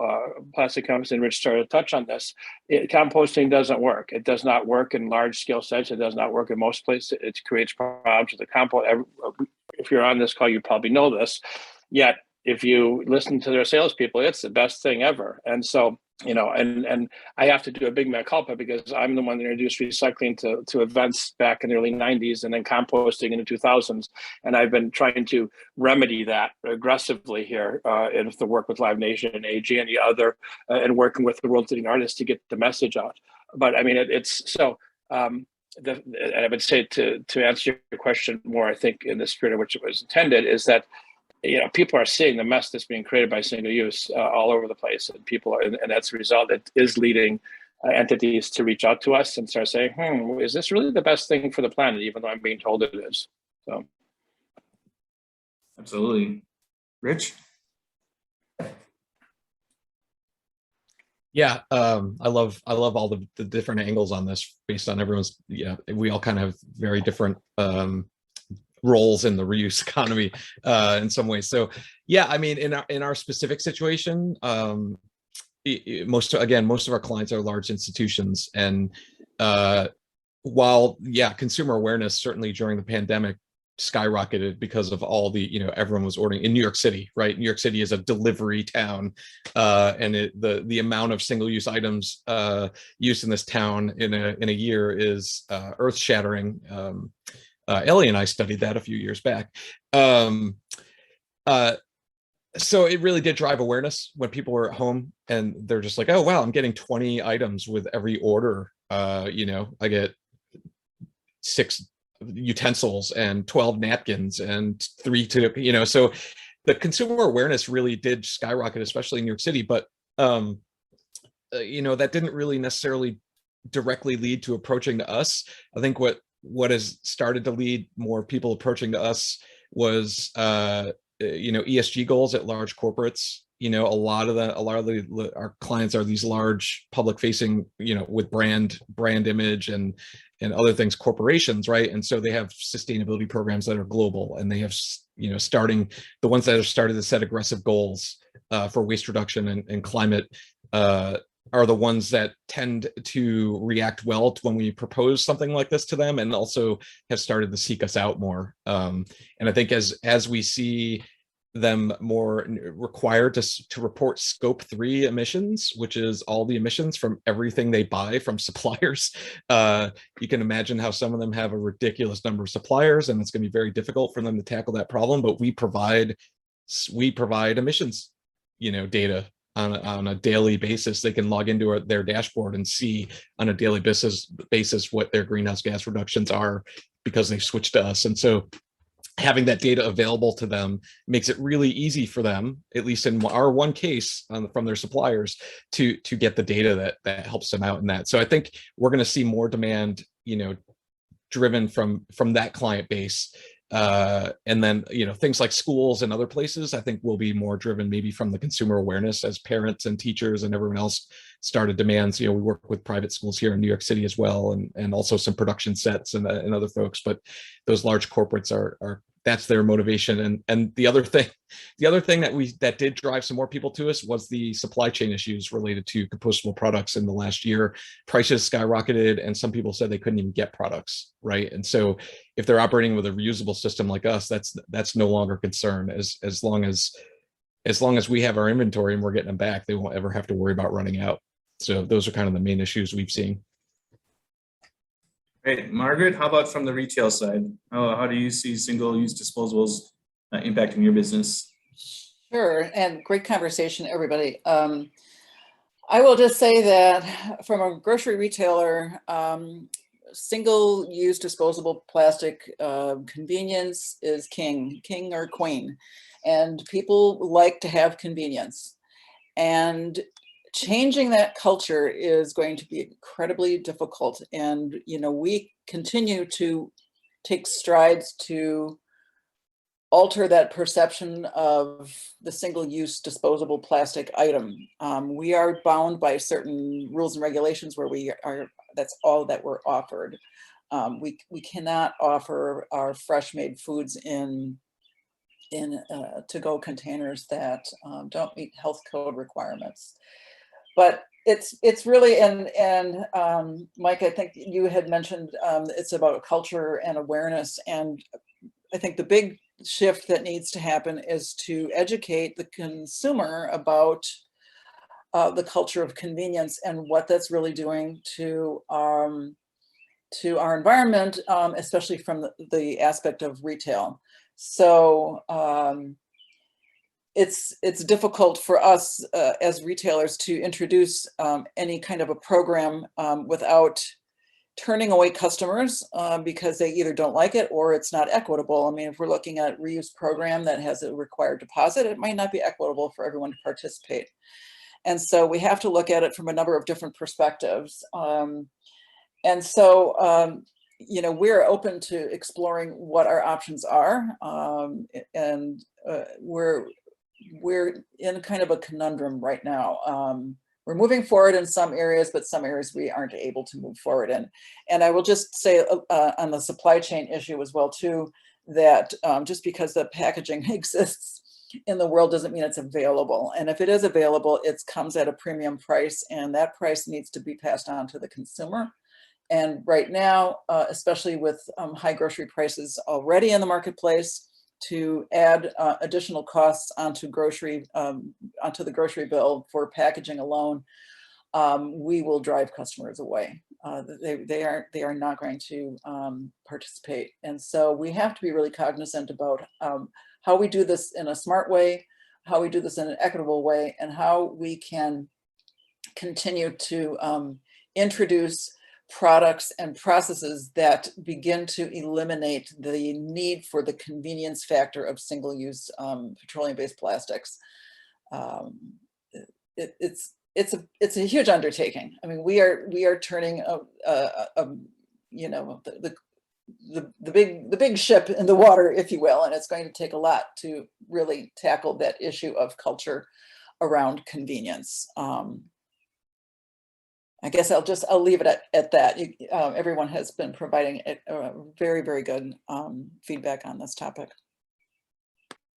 plastic cups, and Rich started to touch on this, composting doesn't work. It does not work in large scale sites. It does not work in most places. It creates problems with the compost. If you're on this call, you probably know this. Yet, if you listen to their salespeople, it's the best thing ever. And so, you know, and I have to do a big mea culpa because I'm the one that introduced recycling to events back in the early 90s and then composting in the 2000s. And I've been trying to remedy that aggressively here in the work with Live Nation and AG and the other, and working with the world's leading artists to get the message out. But I mean, it's so, and I would say to answer your question more, I think in the spirit of which it was intended, is that, you know, people are seeing the mess that's being created by single use all over the place, and people, and that's a result that is leading entities to reach out to us and start saying, is this really the best thing for the planet, even though I'm being told it is? So, Absolutely. Rich? Yeah, I love all the different angles on this based on everyone's. Yeah, we all kind of have very different roles in the reuse economy in some ways. So yeah, I mean, in our specific situation, most of our clients are large institutions, and while consumer awareness certainly during the pandemic skyrocketed because of all the, you know, everyone was ordering in New York City, right? New York City is a delivery town, and the amount of single-use items used in this town in a year is earth-shattering. Ellie and I studied that a few years back. So it really did drive awareness when people were at home and they're just like, oh, wow, I'm getting 20 items with every order. You know, I get 6 utensils and 12 napkins and 3 to, you know, so the consumer awareness really did skyrocket, especially in New York City. But, you know, that didn't really necessarily directly lead to approaching to us. I think what has started to lead more people approaching to us was, you know, ESG goals at large corporates. You know, a lot of our clients are these large public facing, you know, with brand image and other things, corporations, right? And so they have sustainability programs that are global, and they have, you know, the ones that have started to set aggressive goals for waste reduction and climate are the ones that tend to react well to when we propose something like this to them, and also have started to seek us out more. And I think as we see them more required to report scope 3 emissions, which is all the emissions from everything they buy from suppliers, you can imagine how some of them have a ridiculous number of suppliers, and it's going to be very difficult for them to tackle that problem. But we provide emissions, you know, data on a daily basis. They can log into their dashboard and see on a daily basis what their greenhouse gas reductions are because they switched to us. And so having that data available to them makes it really easy for them, at least in our one case from their suppliers, to get the data that helps them out in that. So I think we're going to see more demand, you know, driven from that client base. And then, you know, things like schools and other places, I think will be more driven maybe from the consumer awareness as parents and teachers and everyone else started demands. You know, we work with private schools here in New York City as well, and also some production sets and other folks, but those large corporates are that's their motivation. And the other thing that did drive some more people to us was the supply chain issues related to compostable products in the last year. Prices skyrocketed, and some people said they couldn't even get products, right? And so if they're operating with a reusable system like us, that's no longer a concern. As long as we have our inventory and we're getting them back, they won't ever have to worry about running out. So those are kind of the main issues we've seen. Great. Margaret, how about from the retail side? How do you see single-use disposables impacting your business? Sure, and great conversation, everybody. I will just say that from a grocery retailer, single-use disposable plastic convenience is king or queen, and people like to have convenience. And changing that culture is going to be incredibly difficult. And, you know, we continue to take strides to alter that perception of the single-use disposable plastic item. We are bound by certain rules and regulations where that's all that we're offered. We cannot offer our fresh made foods in to-go containers that don't meet health code requirements. But it's really, and Mike, I think you had mentioned it's about culture and awareness. And I think the big shift that needs to happen is to educate the consumer about the culture of convenience and what that's really doing to our environment, especially from the aspect of retail. So it's difficult for us as retailers to introduce any kind of a program without turning away customers because they either don't like it or it's not equitable. I mean, if we're looking at reuse program that has a required deposit, it might not be equitable for everyone to participate. And so we have to look at it from a number of different perspectives. And so, you know, we're open to exploring what our options are. And we're in kind of a conundrum right now. We're moving forward in some areas, but some areas we aren't able to move forward in. And I will just say on the supply chain issue as well too, that just because the packaging exists in the world doesn't mean it's available. And if it is available, it comes at a premium price, and that price needs to be passed on to the consumer. And right now, especially with high grocery prices already in the marketplace, to add additional costs onto the grocery bill for packaging alone, we will drive customers away. They are not going to participate. And so we have to be really cognizant about how we do this in a smart way, how we do this in an equitable way, and how we can continue to introduce products and processes that begin to eliminate the need for the convenience factor of single-use petroleum-based plastics. It's a huge undertaking. I mean, we are turning you know, the big ship in the water, if you will, and it's going to take a lot to really tackle that issue of culture around convenience. I guess I'll leave it at that. Everyone has been providing very, very good feedback on this topic.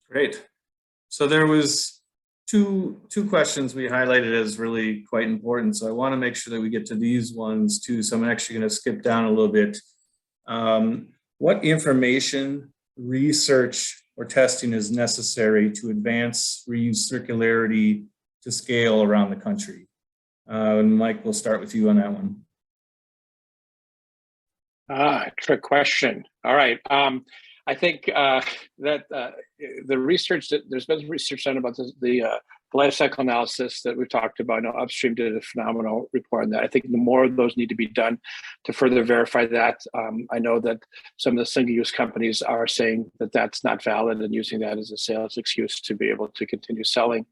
Great. So there was two questions we highlighted as really quite important. So I want to make sure that we get to these ones too. So I'm actually going to skip down a little bit. What information, research, or testing is necessary to advance reuse circularity to scale around the country? And Mike, we'll start with you on that one. Trick question. All right. I think that the research there's been research done about the life cycle analysis that we've talked about. I know Upstream did a phenomenal report on that. I think the more of those need to be done to further verify that. I know that some of the single-use companies are saying that that's not valid and using that as a sales excuse to be able to continue selling.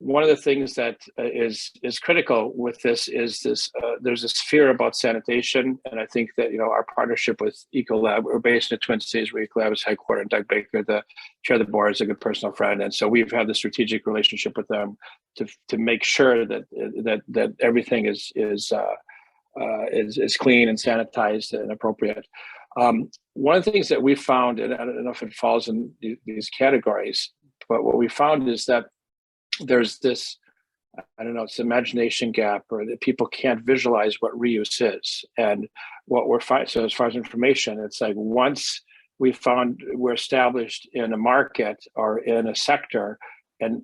One of the things that is critical with this is there's this fear about sanitation, and I think that our partnership with Ecolab, we're based in the Twin Cities where Ecolab is headquartered. Doug Baker, the chair of the board, is a good personal friend, and so we've had the strategic relationship with them to make sure that everything is clean and sanitized and appropriate. One of the things that we found, and I don't know if it falls in these categories, but what we found is that there's this, I don't know, it's imagination gap, or that people can't visualize what reuse is. And what we're finding, so as far as information, it's like once we're established in a market or in a sector, and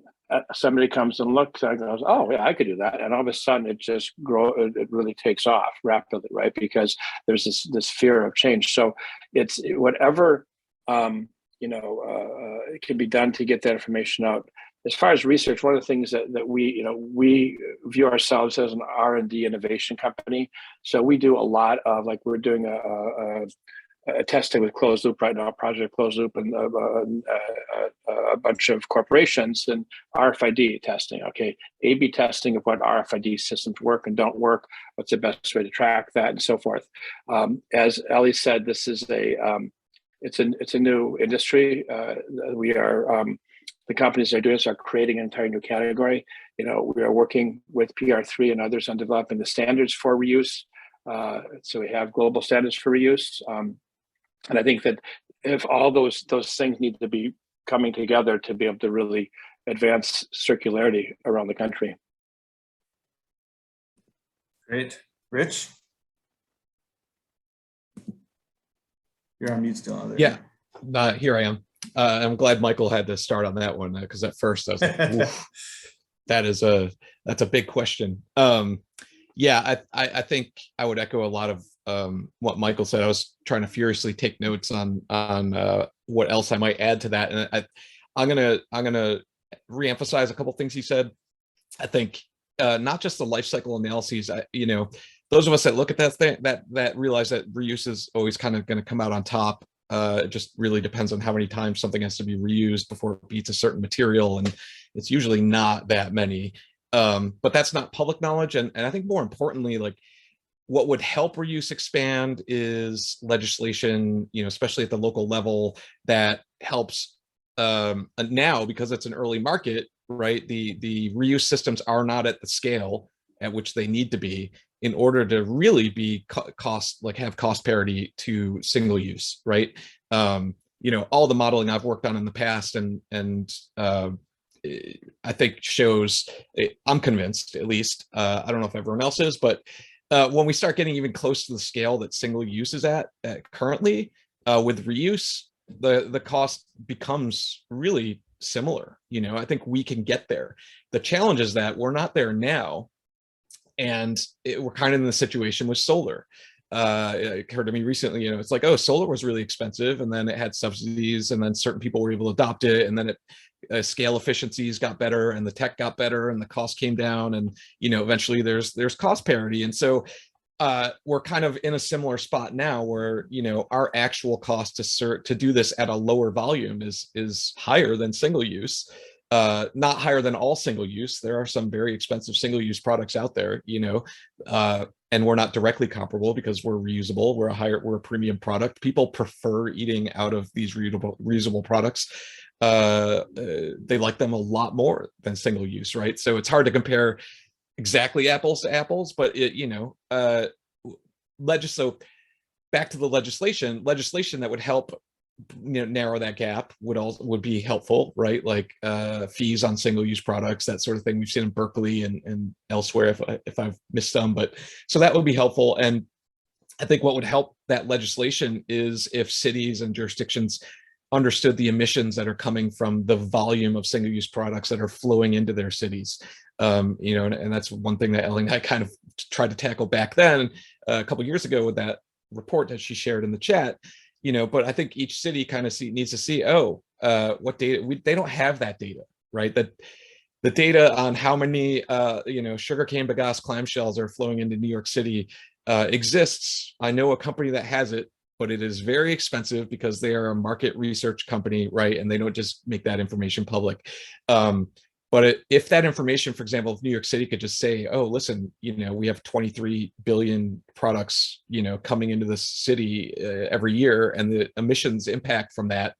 somebody comes and looks and goes, oh yeah, I could do that. And all of a sudden it just it really takes off rapidly, right? Because there's this fear of change. So it's whatever, it can be done to get that information out. As far as research, one of the things that we view ourselves as an R&D innovation company. So we do a lot of, like, we're doing a testing with closed loop right now, Project Closed Loop, and a bunch of corporations, and RFID testing. Okay, A/B testing of what RFID systems work and don't work. What's the best way to track that, and so forth. As Ellie said, this is it's a new industry. We are. The companies that are doing this are creating an entire new category. We are working with PR3 and others on developing the standards for reuse. So we have global standards for reuse. And I think that if all those things need to be coming together to be able to really advance circularity around the country. Great. Rich? You're on mute still. Yeah, here I am. I'm glad Michael had to start on that one because at first I was like, oof, that's a big question. Yeah, I think I would echo a lot of what Michael said. I was trying to furiously take notes on what else I might add to that, and I'm gonna reemphasize a couple things he said. I think not just the life cycle analyses. Those of us that look at that thing that realize that reuse is always kind of going to come out on top. It just really depends on how many times something has to be reused before it beats a certain material, and it's usually not that many. But that's not public knowledge, and I think more importantly, like what would help reuse expand is legislation, especially at the local level, that helps now, because it's an early market, right? The reuse systems are not at the scale at which they need to be in order to really be have cost parity to single use, right? All the modeling I've worked on in the past and I think shows, I'm convinced at least, I don't know if everyone else is, but when we start getting even close to the scale that single use is at currently, with reuse, the cost becomes really similar. I think we can get there. The challenge is that we're not there now, and we're kind of in the situation with solar. It occurred to me recently, it's like, oh, solar was really expensive, and then it had subsidies, and then certain people were able to adopt it, and then scale efficiencies got better, and the tech got better, and the cost came down, and eventually there's cost parity. And so we're kind of in a similar spot now where our actual cost to do this at a lower volume is higher than single use. Not higher than all single use. There are some very expensive single use products out there, and we're not directly comparable because we're reusable. We're a premium product. People prefer eating out of these reusable products. They like them a lot more than single use, right? So it's hard to compare exactly apples to apples, but so back to the legislation that would help narrow that gap would be helpful, right? Like fees on single-use products, that sort of thing. We've seen in Berkeley and elsewhere, if I've missed some, but so that would be helpful. And I think what would help that legislation is if cities and jurisdictions understood the emissions that are coming from the volume of single-use products that are flowing into their cities. And that's one thing that Ellie and I kind of tried to tackle back then a couple of years ago with that report that she shared in the chat. But I think each city kind of needs to see, what data, they don't have that data, right? That the data on how many, sugarcane bagasse clamshells are flowing into New York City exists. I know a company that has it, but it is very expensive because they are a market research company, right? And they don't just make that information public. But if that information, for example, if New York City could just say, oh, listen, we have 23 billion products, coming into this city every year, and the emissions impact from that,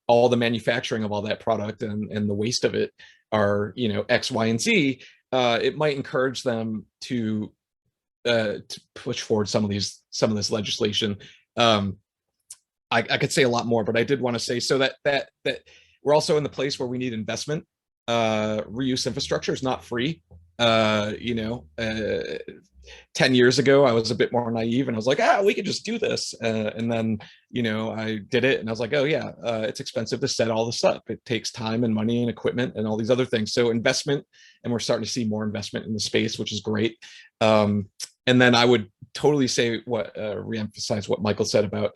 all the manufacturing of all that product and the waste of it are, X, Y, and Z, it might encourage them to push forward some of this legislation. I could say a lot more, but I did want to say so that we're also in the place where we need investment. Reuse infrastructure is not free. 10 years ago, I was a bit more naive and I was like, we could just do this. And then, I did it and I was like, oh yeah, it's expensive to set all this up. It takes time and money and equipment and all these other things. So investment, and we're starting to see more investment in the space, which is great. And then I would totally say reemphasize what Michael said about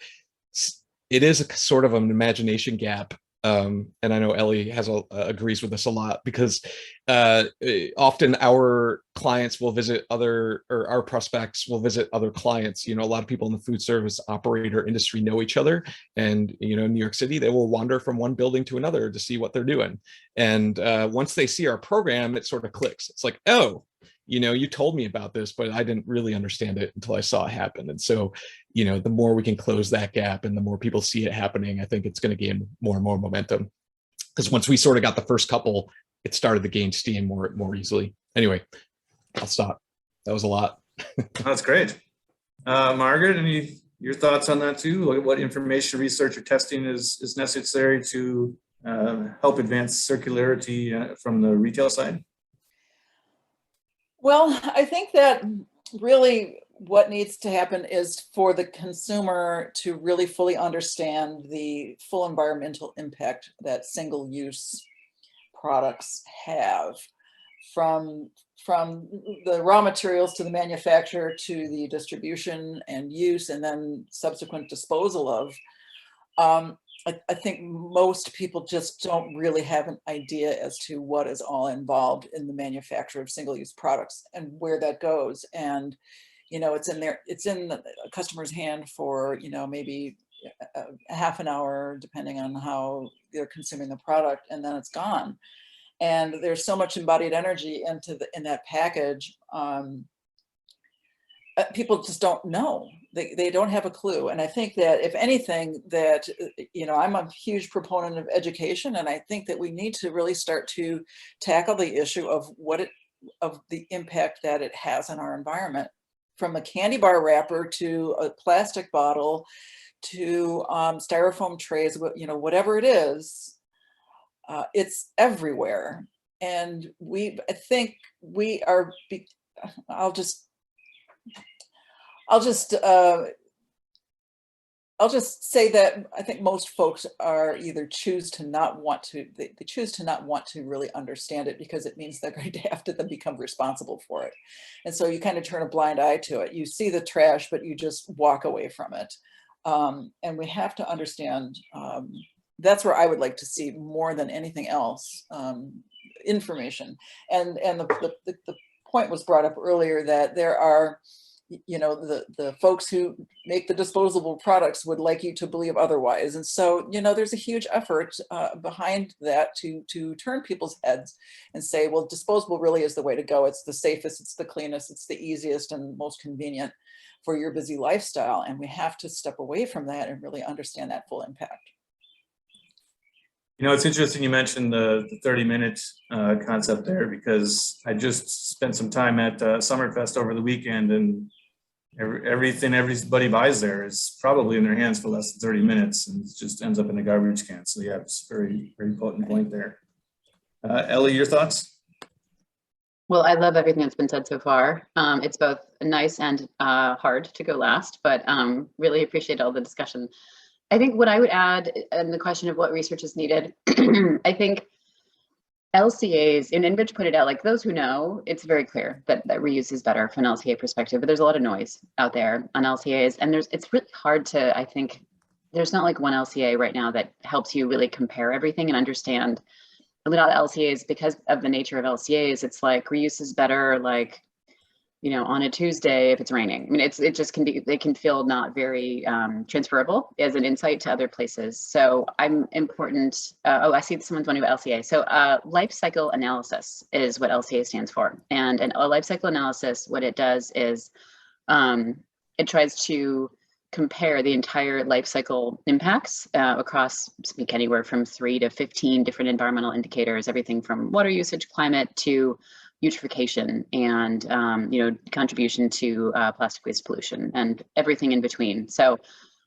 it is a sort of an imagination gap. And I know Ellie agrees with us a lot because often our clients will visit our prospects will visit other clients. A lot of people in the food service operator industry know each other, and in New York City, they will wander from one building to another to see what they're doing. And once they see our program, it sort of clicks. It's like, oh, you told me about this, but I didn't really understand it until I saw it happen. And so, the more we can close that gap and the more people see it happening, I think it's going to gain more and more momentum. Because once we sort of got the first couple, it started to gain steam more easily. Anyway, I'll stop. That was a lot. That's great. Margaret, your thoughts on that too? What information, research, or testing is necessary to help advance circularity from the retail side? Well, I think that really what needs to happen is for the consumer to really fully understand the full environmental impact that single-use products have, from the raw materials to the manufacturer to the distribution and use and then subsequent disposal of. I think most people just don't really have an idea as to what is all involved in the manufacture of single-use products and where that goes. And, you know, it's in the customer's hand for, you know, maybe a half an hour, depending on how they're consuming the product, and then it's gone. And there's so much embodied energy in that package. People just don't know. They don't have a clue. And I think that if anything, that, you know, I'm a huge proponent of education, and I think that we need to really start to tackle the issue of of the impact that it has on our environment, from a candy bar wrapper to a plastic bottle to styrofoam trays, you know, whatever it is, it's everywhere. And I think we are, I'll just say that I think most folks are either choose to not want to really understand it, because it means they're going to have to then become responsible for it. And so you kind of turn a blind eye to it. You see the trash, but you just walk away from it. And we have to understand, that's where I would like to see more than anything else, information. And the point was brought up earlier that there are, you know, the folks who make the disposable products would like you to believe otherwise. And so, you know, there's a huge effort behind that to turn people's heads and say, well, disposable really is the way to go. It's the safest, it's the cleanest, it's the easiest and most convenient for your busy lifestyle. And we have to step away from that and really understand that full impact. You know, it's interesting you mentioned the 30-minute concept there, because I just spent some time at Summerfest over the weekend, and everything everybody buys there is probably in their hands for less than 30 minutes, and it just ends up in a garbage can. So yeah, it's a very, very potent point there. Ellie, your thoughts? Well, I love everything that's been said so far. It's both nice and hard to go last, but really appreciate all the discussion. I think what I would add in the question of what research is needed, I think LCAs, and Rich put it out, like those who know, it's very clear that reuse is better from an LCA perspective, but there's a lot of noise out there on LCAs, and it's really hard to, I think, there's not like one LCA right now that helps you really compare everything and understand. A lot of LCAs, because of the nature of LCAs, it's like reuse is better, like, you know, on a Tuesday if it's raining. I mean, it just can be, they can feel not very transferable as an insight to other places. So I'm important. Oh, I see someone's wondering about LCA. So life cycle analysis is what LCA stands for. And a life cycle analysis, what it does is it tries to compare the entire life cycle impacts across, speak anywhere from 3 to 15 different environmental indicators, everything from water usage, climate, to eutrophication, and you know, contribution to plastic waste pollution, and everything in between. So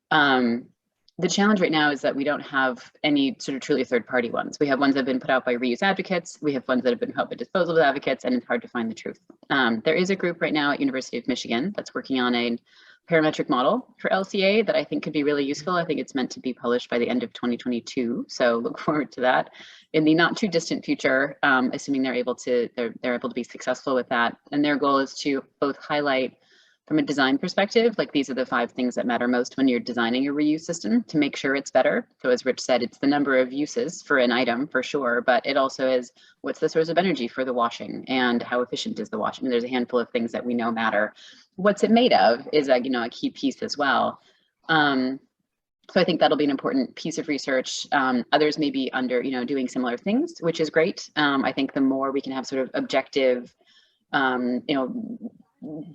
the challenge right now is that we don't have any sort of truly third-party ones. We have ones that have been put out by reuse advocates. We have ones that have been put out by disposal advocates, and it's hard to find the truth. There is a group right now at University of Michigan that's working on a parametric model for LCA that I think could be really useful. I think it's meant to be published by the end of 2022. So look forward to that in the not too distant future, assuming they're able to be successful with that. And their goal is to both highlight from a design perspective, like these are the 5 things that matter most when you're designing a reuse system to make sure it's better. So as Rich said, it's the number of uses for an item for sure, but it also is what's the source of energy for the washing and how efficient is the washing. There's a handful of things that we know matter. What's it made of is a key piece as well. So I think that'll be an important piece of research. Others may be doing similar things, which is great. I think the more we can have sort of objective,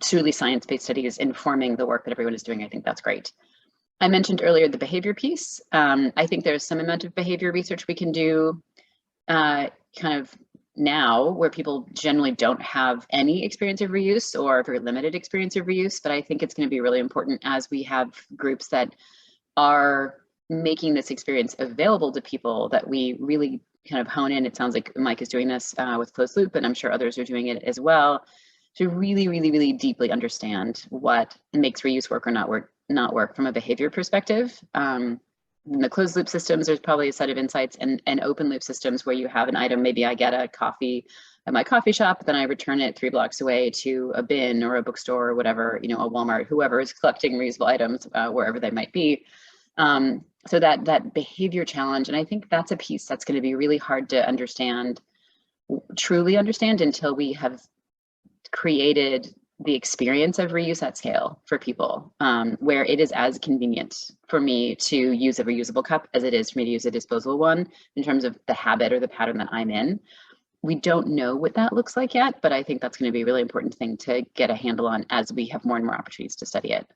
truly science-based studies informing the work that everyone is doing, I think that's great. I mentioned earlier the behavior piece. I think there's some amount of behavior research we can do kind of now where people generally don't have any experience of reuse or very limited experience of reuse. But I think it's going to be really important as we have groups that are making this experience available to people, that we really kind of hone in. It sounds like Mike is doing this with Closed Loop, and I'm sure others are doing it as well, to really, really, really deeply understand what makes reuse work or not work from a behavior perspective. In the closed loop systems, there's probably a set of insights, and open loop systems where you have an item, maybe I get a coffee at my coffee shop, then I return it 3 blocks away to a bin or a bookstore or whatever, you know, a Walmart, whoever is collecting reusable items, wherever they might be. So that behavior challenge, and I think that's a piece that's going to be really hard to understand, truly understand, until we have created the experience of reuse at scale for people, where it is as convenient for me to use a reusable cup as it is for me to use a disposable one, in terms of the habit or the pattern that I'm in. We don't know what that looks like yet, but I think that's going to be a really important thing to get a handle on as we have more and more opportunities to study it.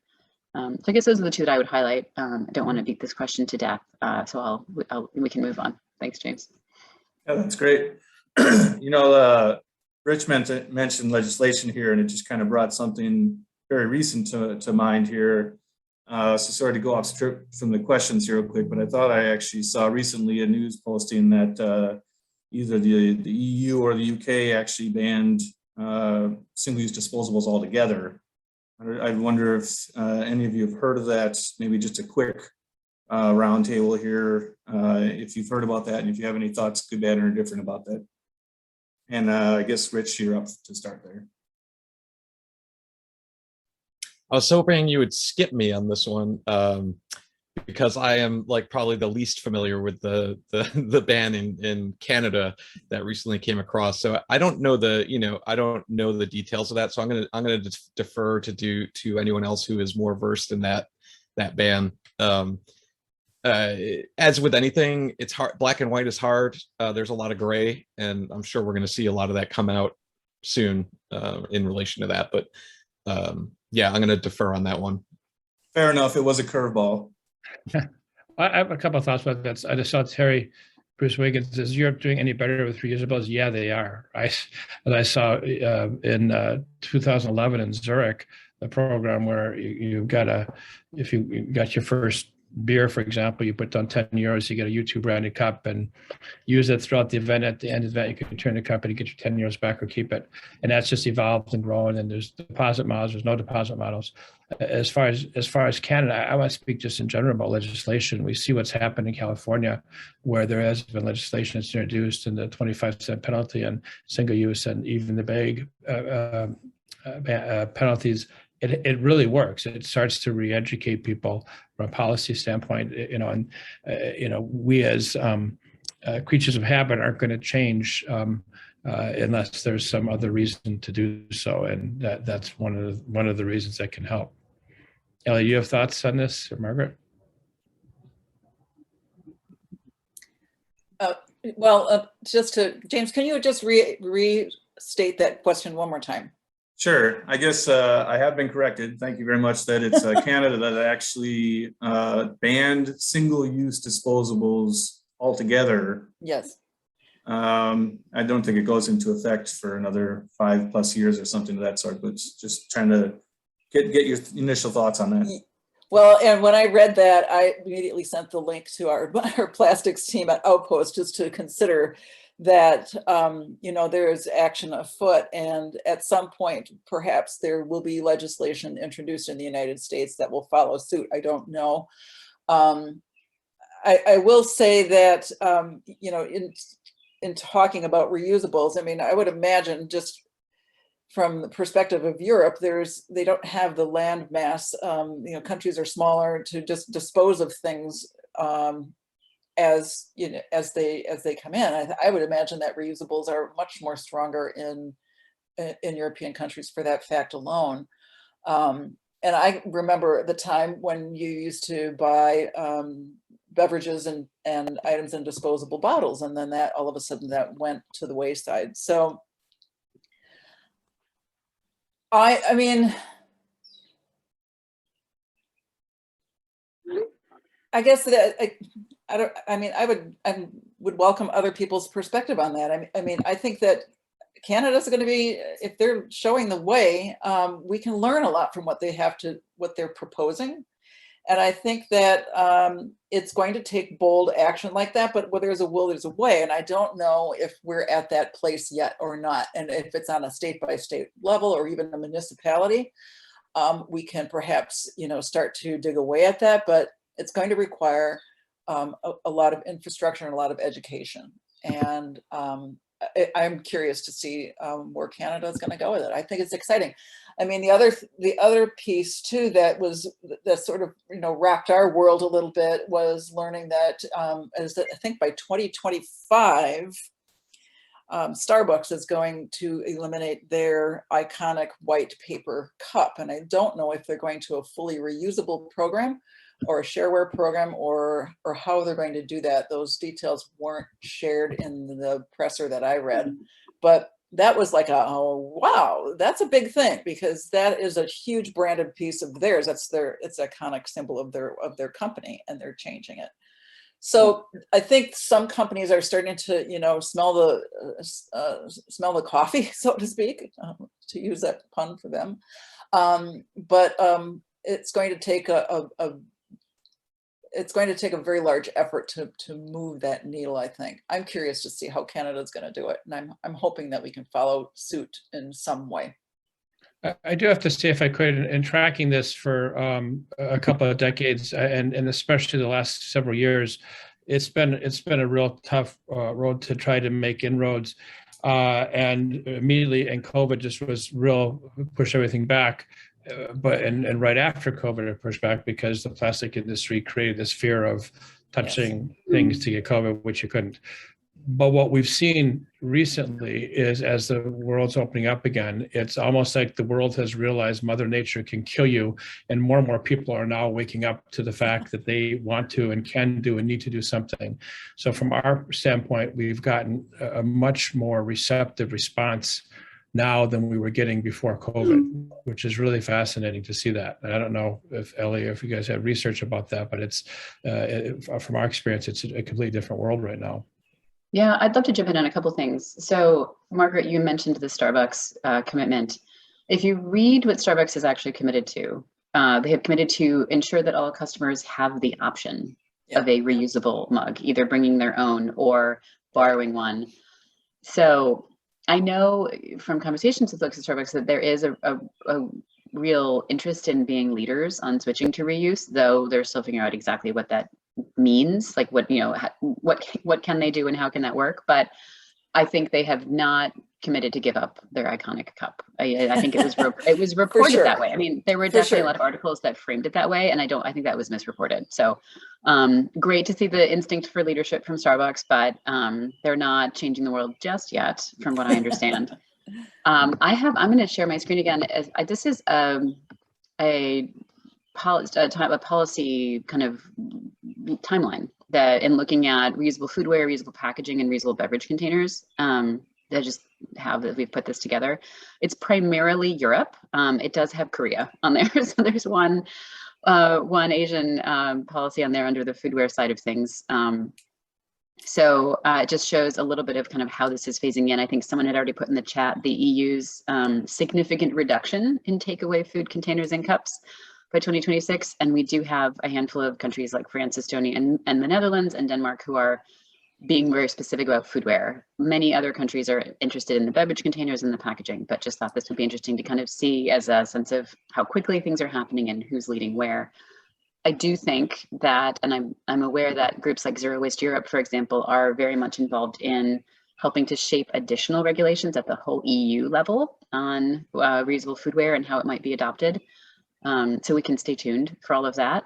So I guess those are the two that I would highlight. I don't want to beat this question to death, so we can move on. Thanks, James. Yeah, that's great. You know, Rich mentioned legislation here, and it just kind of brought something very recent to mind here. So sorry to go off script from the questions here real quick, but I thought I actually saw recently a news posting that either the EU or the UK actually banned single-use disposables altogether. I wonder if any of you have heard of that. Maybe just a quick roundtable here, if you've heard about that, and if you have any thoughts, good, bad, or indifferent about that. And I guess, Rich, you're up to start there. I was hoping you would skip me on this one, because I am like probably the least familiar with the ban in Canada that recently came across. So I don't know I don't know the details of that. So I'm gonna defer to anyone else who is more versed in that ban. As with anything, it's hard. Black and white is hard. There's a lot of gray, and I'm sure we're going to see a lot of that come out soon in relation to that. But yeah, I'm going to defer on that one. Fair enough. It was a curveball. I have a couple of thoughts about that. I just saw Terry Bruce Wiggins, is Europe doing any better with reusables? Yeah, they are. As I saw in 2011 in Zurich, the program where if you got your first beer, for example, you put down 10 euros, you get a U2 branded cup and use it throughout the event. At the end of the event, you can turn the cup and you get your 10 euros back or keep it. And that's just evolved and grown. And there's deposit models, there's no deposit models. As far as Canada, I want to speak just in general about legislation. We see what's happened in California, where there has been legislation that's introduced, and the 25-cent penalty on single use, and even the big penalties. It really works. It starts to re-educate people from a policy standpoint, and we as creatures of habit aren't going to change unless there's some other reason to do so, and that's one of the reasons that can help. Ellie, you have thoughts on this, or Margaret? James, can you just restate that question one more time? Sure. I guess I have been corrected. Thank you very much. That it's Canada that actually banned single-use disposables altogether. Yes. I don't think it goes into effect for another 5+ years or something of that sort, but just trying to get your initial thoughts on that. Well, and when I read that, I immediately sent the link to our plastics team at Outpost just to consider that, there is action afoot, and at some point, perhaps there will be legislation introduced in the United States that will follow suit. I don't know. I will say that, in talking about reusables, I mean, I would imagine, just from the perspective of Europe, they don't have the land mass. Countries are smaller to just dispose of things as they come in. I would imagine that reusables are much more stronger in European countries for that fact alone. And I remember the time when you used to buy beverages and items in disposable bottles, and then that all of a sudden that went to the wayside. So I mean, I guess that I would welcome other people's perspective on that. I mean, I think that Canada's going to be, if they're showing the way, we can learn a lot from what they're proposing. And I think that it's going to take bold action like that, but where there's a will, there's a way. And I don't know if we're at that place yet or not. And if it's on a state by state level or even a municipality, we can perhaps, start to dig away at that, but it's going to require a lot of infrastructure and a lot of education. And I'm curious to see where Canada is going to go with it. I think it's exciting. I mean, the other piece too that sort of rocked our world a little bit was learning that I think by 2025, Starbucks is going to eliminate their iconic white paper cup, and I don't know if they're going to a fully reusable program or a shareware program or how they're going to do that. Those details weren't shared in the presser that I read, but that was like oh wow, that's a big thing, because that is a huge branded piece of theirs. It's iconic symbol of their company, and they're changing it. So I think some companies are starting to smell the coffee, so to speak, to use that pun for them. But it's going to take a very large effort to move that needle, I think. I'm curious to see how Canada is going to do it. And I'm hoping that we can follow suit in some way. I do have to say, if I could, in tracking this for a couple of decades, and especially the last several years, it's been a real tough road to try to make inroads. And immediately, and COVID just was push everything back. But right after COVID, it pushed back because the plastic industry created this fear of touching things to get COVID, which you couldn't. But what we've seen recently is, as the world's opening up again, it's almost like the world has realized Mother Nature can kill you, and more people are now waking up to the fact that they want to and can do and need to do something. So from our standpoint, we've gotten a much more receptive response now than we were getting before COVID, which is really fascinating to see that. And I don't know if Ellie, if you guys have research about that, but it's from our experience, it's a completely different world right now. Yeah, I'd love to jump in on a couple things. So Margaret, you mentioned the Starbucks commitment. If you read what Starbucks is actually committed to, they have committed to ensure that all customers have the option of a reusable mug, either bringing their own or borrowing one. So I know from conversations with folks at Starbucks that there is a real interest in being leaders on switching to reuse, though they're still figuring out exactly what that means, like what can they do and how can that work. But I think they have not committed to give up their iconic cup. I think it was reported that way. I mean, there were definitely a lot of articles that framed it that way, and I think that was misreported. So great to see the instinct for leadership from Starbucks, but they're not changing the world just yet, from what I understand. I'm going to share my screen again. This is a policy kind of timeline that in looking at reusable foodware, reusable packaging, and reusable beverage containers. We've put this together. It's primarily Europe. It does have Korea on there. So there's one Asian policy on there under the foodware side of things. So it just shows a little bit of kind of how this is phasing in. I think someone had already put in the chat the EU's significant reduction in takeaway food containers and cups by 2026. And we do have a handful of countries like France, Estonia, and the Netherlands and Denmark who are being very specific about foodware. Many other countries are interested in the beverage containers and the packaging, but just thought this would be interesting to kind of see as a sense of how quickly things are happening and who's leading where. I do think that, and I'm aware that groups like Zero Waste Europe, for example, are very much involved in helping to shape additional regulations at the whole EU level on reusable foodware and how it might be adopted. So we can stay tuned for all of that.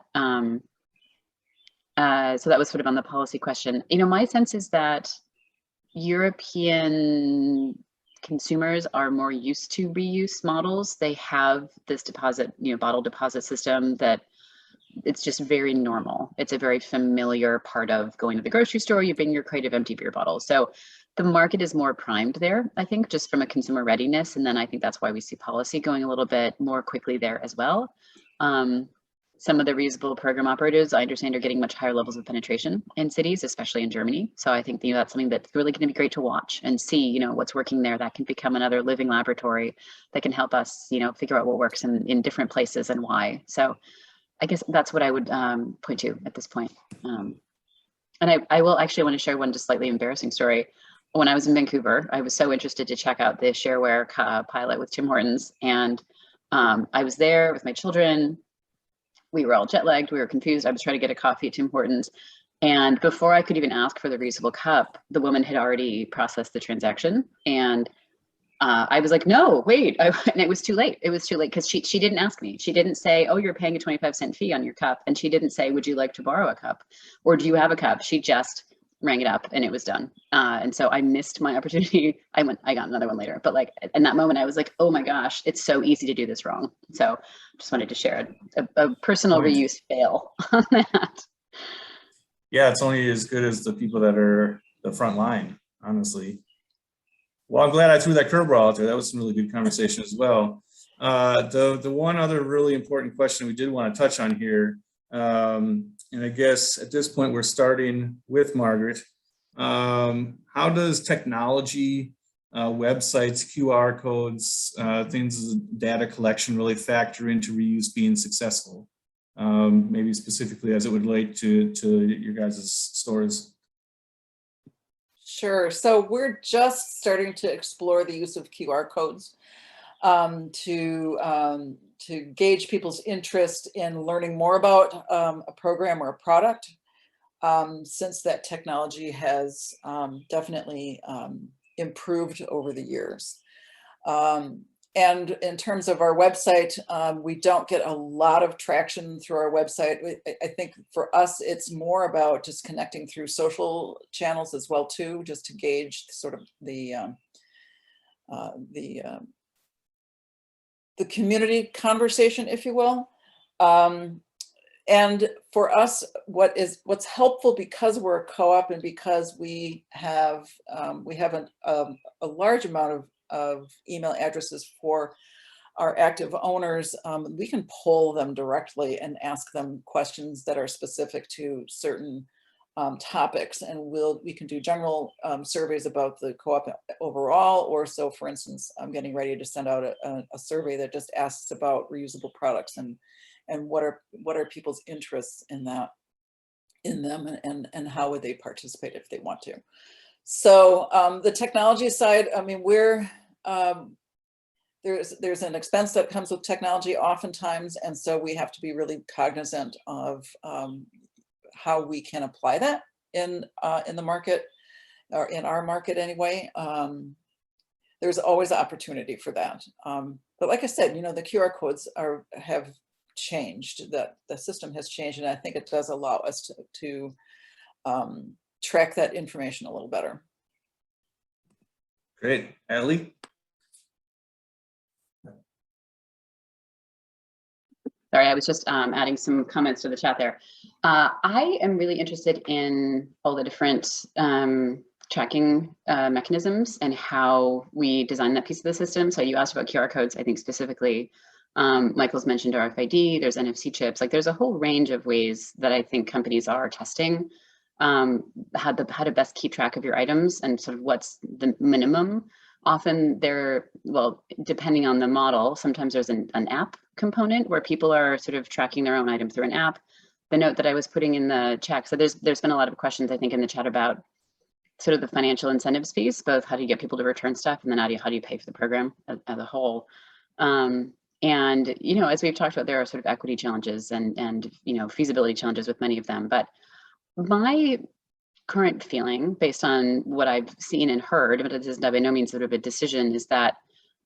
So that was sort of on the policy question. My sense is that European consumers are more used to reuse models. They have this deposit, bottle deposit system that it's just very normal. It's a very familiar part of going to the grocery store. You bring your crate of empty beer bottles. So the market is more primed there, I think, just from a consumer readiness. And then I think that's why we see policy going a little bit more quickly there as well. some of the reusable program operators, I understand, are getting much higher levels of penetration in cities, especially in Germany. So I think, that's something that's really going to be great to watch and see, what's working there. That can become another living laboratory that can help us, figure out what works in different places and why. So I guess that's what I would point to at this point. And I will actually want to share one just slightly embarrassing story. When I was in Vancouver, I was so interested to check out the shareware pilot with Tim Hortons. And I was there with my children. We were all jet lagged. We were confused. I was trying to get a coffee at Tim Hortons. And before I could even ask for the reusable cup, the woman had already processed the transaction. And I was like, no, wait. And it was too late. It was too late because she didn't ask me. She didn't say, oh, you're paying a 25-cent fee on your cup. And she didn't say, would you like to borrow a cup? Or do you have a cup? She just rang it up and it was done. And so I missed my opportunity. I got another one later, but like in that moment I was like, oh my gosh, it's so easy to do this wrong. So just wanted to share a personal reuse fail on that. Yeah, it's only as good as the people that are the front line, honestly. Well, I'm glad I threw that curveball out there. That was some really good conversation as well. The one other really important question we did want to touch on here, and I guess at this point we're starting with Margaret. How does technology, websites, QR codes, things, data collection really factor into reuse being successful? Maybe specifically as it would relate to your guys' stores. Sure. So we're just starting to explore the use of QR codes to gauge people's interest in learning more about a program or a product, since that technology has definitely improved over the years. And in terms of our website, we don't get a lot of traction through our website. I think for us, it's more about just connecting through social channels as well too, just to gauge sort of the community conversation, if you will. And for us, what's helpful, because we're a co-op and because we have a large amount of email addresses for our active owners, we can poll them directly and ask them questions that are specific to certain topics, and we can do general surveys about the co-op overall. Or so, for instance, I'm getting ready to send out a survey that just asks about reusable products and what are people's interests in them, and how would they participate if they want to. So the technology side, I mean, there's an expense that comes with technology oftentimes, and so we have to be really cognizant of how we can apply that in the market, or in our market anyway. There's always opportunity for that. But like I said, the QR codes have changed, that the system has changed, and I think it does allow us to track that information a little better. Great. Ellie? Sorry, I was just adding some comments to the chat there. I am really interested in all the different tracking mechanisms and how we design that piece of the system. So you asked about QR codes, I think specifically. Michael's mentioned RFID, there's NFC chips. Like, there's a whole range of ways that I think companies are testing how to best keep track of your items and sort of what's the minimum. Often well, depending on the model, sometimes there's an app component where people are sort of tracking their own items through an app. The note that I was putting in the chat, so there's been a lot of questions, I think, in the chat about sort of the financial incentives piece, both how do you get people to return stuff, and then how do you pay for the program as a whole. And as we've talked about, there are sort of equity challenges and feasibility challenges with many of them. But my current feeling, based on what I've seen and heard, but this is by no means sort of a decision, is that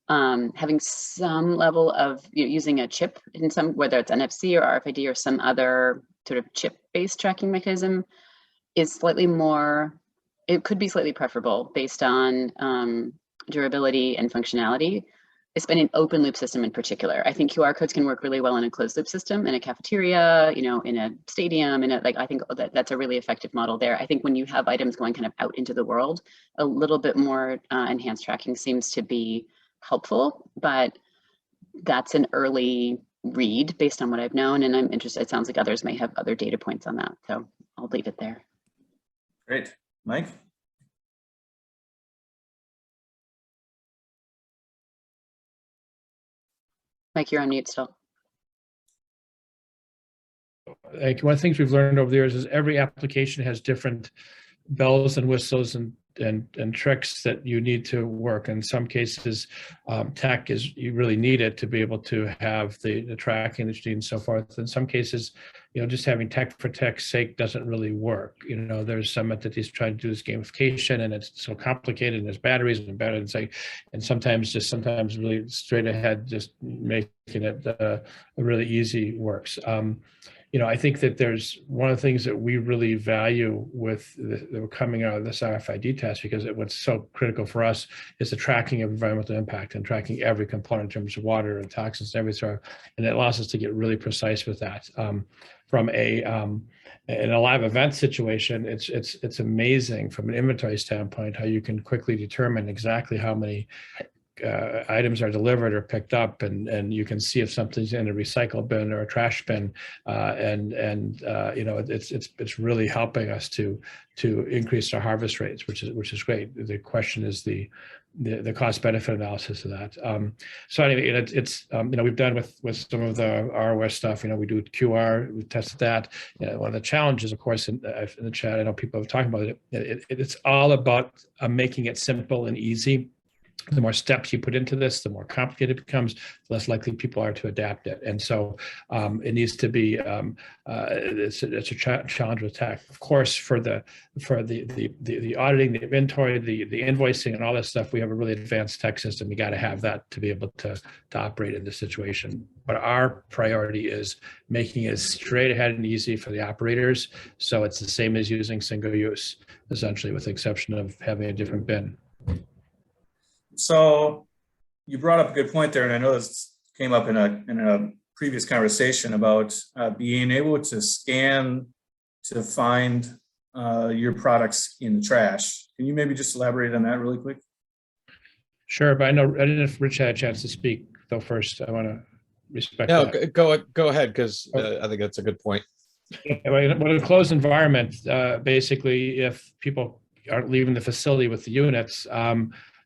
having some level of using a chip in some, whether it's NFC or RFID or some other sort of chip-based tracking mechanism, is slightly more, it could be slightly preferable based on durability and functionality. It's been an open loop system in particular. I think QR codes can work really well in a closed loop system, in a cafeteria, in a stadium, I think that's a really effective model there. I think when you have items going kind of out into the world, a little bit more enhanced tracking seems to be helpful, but that's an early read based on what I've known, and I'm interested. It sounds like others may have other data points on that, so I'll leave it there. Great. Mike? Mike, you're on mute still. Like one of the things we've learned over the years is every application has different bells and whistles and tricks that you need to work. In some cases, tech is, you really need it to be able to have the tracking that you need and so forth. In some cases, just having tech for tech's sake doesn't really work. There's some entities trying to do this gamification, and it's so complicated, and there's batteries and sometimes really straight ahead, just making it really easy works. I think that there's one of the things that we really value with the coming out of this RFID test, because what's so critical for us is the tracking of environmental impact and tracking every component in terms of water and toxins and everything. And it allows us to get really precise with that. From in a live event situation, it's amazing from an inventory standpoint how you can quickly determine exactly how many items are delivered or picked up, and you can see if something's in a recycle bin or a trash bin, it's really helping us to increase our harvest rates, which is great. The question is the cost benefit analysis of that. So anyway, it's we've done with some of the ROS stuff. We do QR, we tested that. One of the challenges, of course, in the chat, I know people have talked about it. It's all about making it simple and easy. The more steps you put into this, the more complicated it becomes, the less likely people are to adapt it. And so it needs to be, it's a challenge with tech. Of course, for the auditing, the inventory, the invoicing and all this stuff, we have a really advanced tech system. You got to have that to be able to operate in this situation. But our priority is making it straight ahead and easy for the operators. So it's the same as using single use, essentially, with the exception of having a different bin. So you brought up a good point there, and I know this came up in a previous conversation about being able to scan to find your products in the trash. Can you maybe just elaborate on that really quick? Sure, but I didn't know if Rich had a chance to speak though first. I want to respect that. Go ahead, because I think that's a good point. In a closed environment, basically, if people aren't leaving the facility with the units,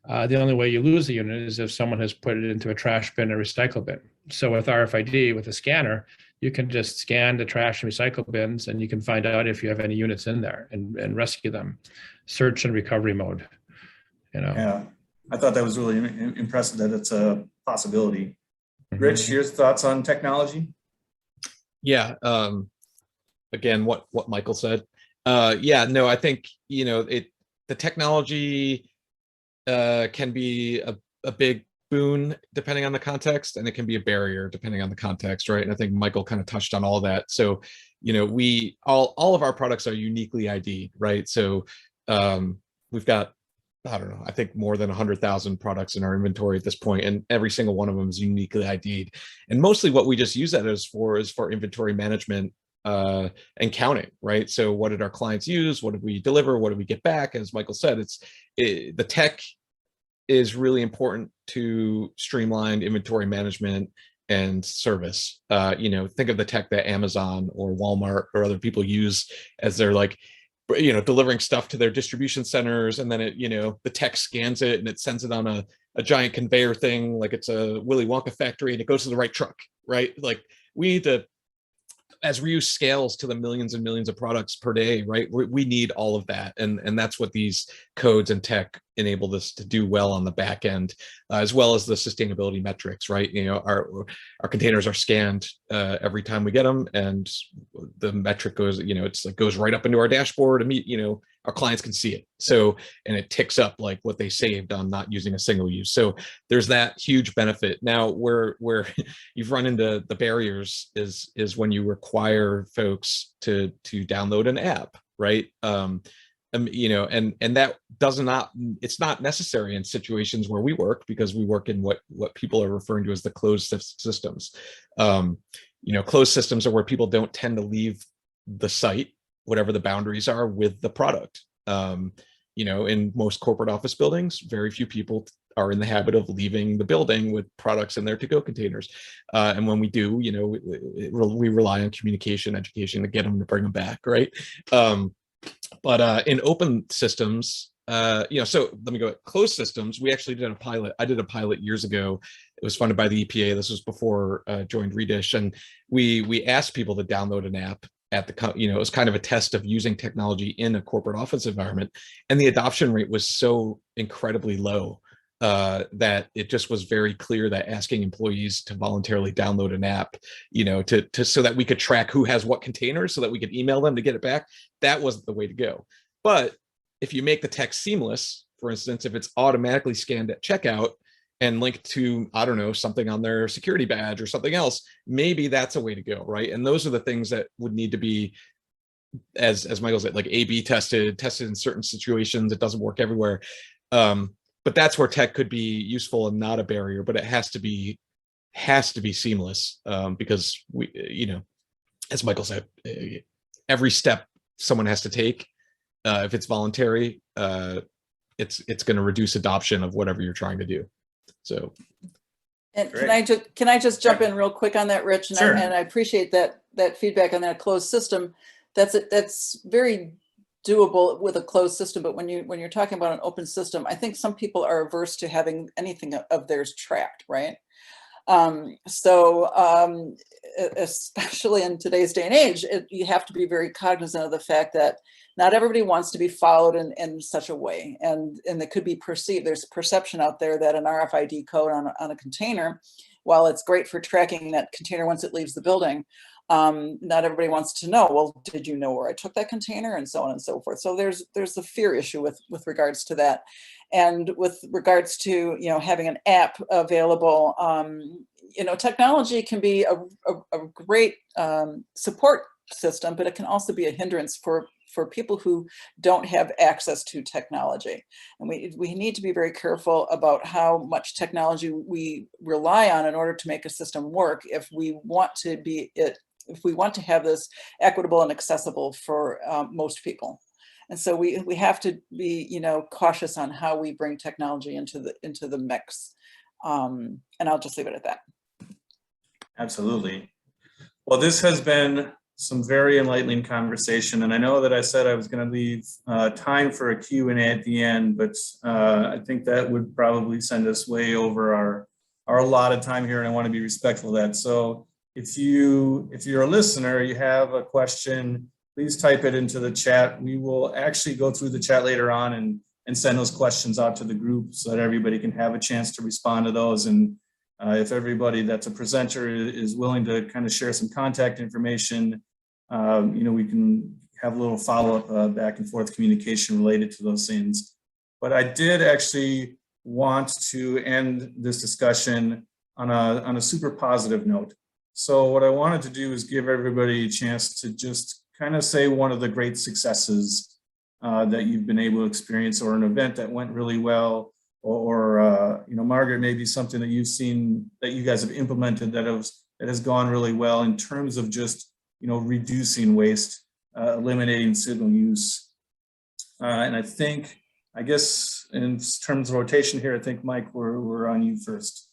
the only way you lose the unit is if someone has put it into a trash bin or recycle bin. So with RFID, with a scanner, you can just scan the trash and recycle bins, and you can find out if you have any units in there and rescue them. Search and recovery mode. Yeah, I thought that was really impressive that it's a possibility. Rich, your thoughts on technology? Yeah. Again, what Michael said. I think the technology can be a big boon depending on the context, and it can be a barrier depending on the context, right? And I think Michael kind of touched on all that. So, we all of our products are uniquely ID'd, right? So we've got, I don't know, I think more than 100,000 products in our inventory at this point, and every single one of them is uniquely ID'd. And mostly what we just use that is for inventory management and counting, right? So what did our clients use? What did we deliver? What did we get back? As Michael said, the tech is really important to streamline inventory management and service. Think of the tech that Amazon or Walmart or other people use as they're delivering stuff to their distribution centers, and then the tech scans it and it sends it on a giant conveyor thing like it's a Willy Wonka factory, and it goes to the right truck, right? Like, we need to, as reuse scales to the millions and millions of products per day, right? We need all of that. And that's what these codes and tech enable us to do well on the back end, as well as the sustainability metrics, right? Our containers are scanned every time we get them, and the metric goes, goes right up into our dashboard and our clients can see it. So, and it ticks up like what they saved on not using a single use. So there's that huge benefit. Now, where you've run into the barriers is when you require folks to download an app, right? And that it's not necessary in situations where we work, because we work in what people are referring to as the closed systems. Closed systems are where people don't tend to leave the site, whatever the boundaries are, with the product. In most corporate office buildings, very few people are in the habit of leaving the building with products in their to-go containers. And when we do, you know, we rely on communication, education to get them to bring them back, right? But in open systems, you know, so let me go at closed systems. We actually did a pilot. I did a pilot years ago. It was funded by the EPA. This was before I joined ReDish, and we asked people to download an app at the, you know, it was kind of a test of using technology in a corporate office environment, and the adoption rate was so incredibly low that it just was very clear that asking employees to voluntarily download an app, you know, to so that we could track who has what containers, so that we could email them to get it back, that wasn't the way to go. But if you make the tech seamless, for instance, if it's automatically scanned at checkout and linked to, I don't know, something on their security badge or something else, maybe that's a way to go, right? And those are the things that would need to be, as Michael said, like A/B tested in certain situations. It doesn't work everywhere. But that's where tech could be useful and not a barrier, but it has to be seamless, because we, you know, as Michael said, every step someone has to take, if it's voluntary, it's going to reduce adoption of whatever you're trying to do. So, and can I just jump in real quick on that, Rich? And, sure. and I appreciate that feedback on that closed system. That's very doable with a closed system. But when you're talking about an open system, I think some people are averse to having anything of theirs tracked, right? Especially in today's day and age, you have to be very cognizant of the fact that not everybody wants to be followed in such a way. And it could be perceived, there's perception out there that an RFID code on a container, while it's great for tracking that container once it leaves the building, not everybody wants to know, well, did you know where I took that container, and so on and so forth. So there's a fear issue with regards to that. And with regards to, you know, having an app available, you know, technology can be a great support system, but it can also be a hindrance for people who don't have access to technology. And we need to be very careful about how much technology we rely on in order to make a system work if we want to have this equitable and accessible for most people. And so we have to be, you know, cautious on how we bring technology into the mix. And I'll just leave it at that. Absolutely. Well, this has been some very enlightening conversation, and I know that I said I was going to leave time for a Q&A at the end, but I think that would probably send us way over our allotted time here, and I want to be respectful of that. So if you're a listener, you have a question, please type it into the chat. We will actually go through the chat later on and send those questions out to the group so that everybody can have a chance to respond to those. And if everybody that's a presenter is willing to kind of share some contact information, you know, we can have a little follow-up back and forth communication related to those things. But I did actually want to end this discussion on a super positive note. So what I wanted to do is give everybody a chance to just kind of say one of the great successes that you've been able to experience, or an event that went really well, or you know, Margaret, maybe something that you've seen that you guys have implemented that has gone really well in terms of just, you know, reducing waste, eliminating single use. And I guess in terms of rotation here, I think, Mike, we're on you first.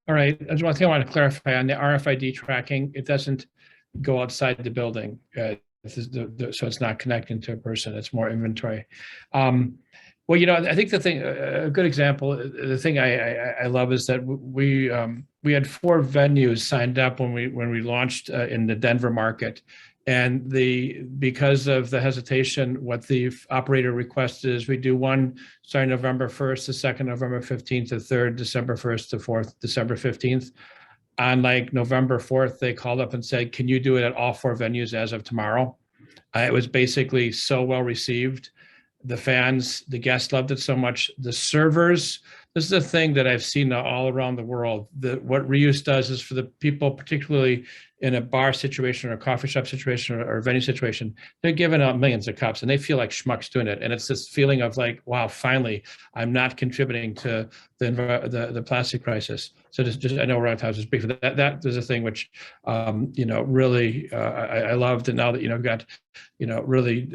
All right. There's one thing I want to clarify on the RFID tracking. It doesn't go outside the building, so it's not connecting to a person. It's more inventory. Well, you know, I think a good example, the thing I love is that we had 4 venues signed up when we launched in the Denver market. And because of the hesitation, what the operator requested is we do one starting November 1st, the second November 15th, the third December 1st, the fourth December 15th. On like November 4th, they called up and said, can you do it at all 4 venues as of tomorrow? It was basically so well received. The fans, the guests loved it so much. The servers, this is a thing that I've seen all around the world. What reuse does is for the people, particularly in a bar situation or a coffee shop situation or a venue situation, they're giving out millions of cups and they feel like schmucks doing it. And it's this feeling of like, wow, finally, I'm not contributing to the plastic crisis. So just I know we're out of time, just briefly. That is a thing which, you know, really I loved. And now that, you know, I've got, you know, really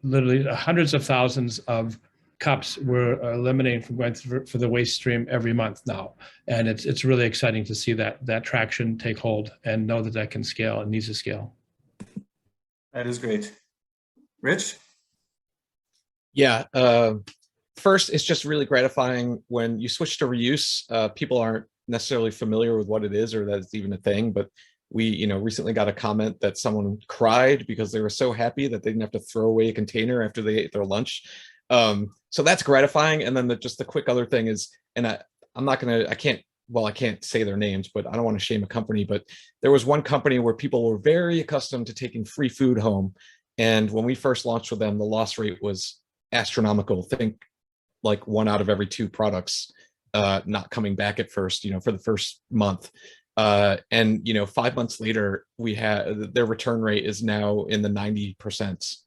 literally hundreds of thousands of cups we're eliminating from going through for the waste stream every month now. And it's really exciting to see that traction take hold and know that can scale and needs to scale. That is great. Rich? Yeah. First, it's just really gratifying when you switch to reuse. People aren't necessarily familiar with what it is or that it's even a thing, but we recently got a comment that someone cried because they were so happy that they didn't have to throw away a container after they ate their lunch. So that's gratifying. And then just the quick other thing is, and I can't say their names, but I don't want to shame a company, but there was one company where people were very accustomed to taking free food home. And when we first launched with them, the loss rate was astronomical. Think like 1 out of every 2 products not coming back at first, for the first month. And 5 months later, their return rate is now in the 90%.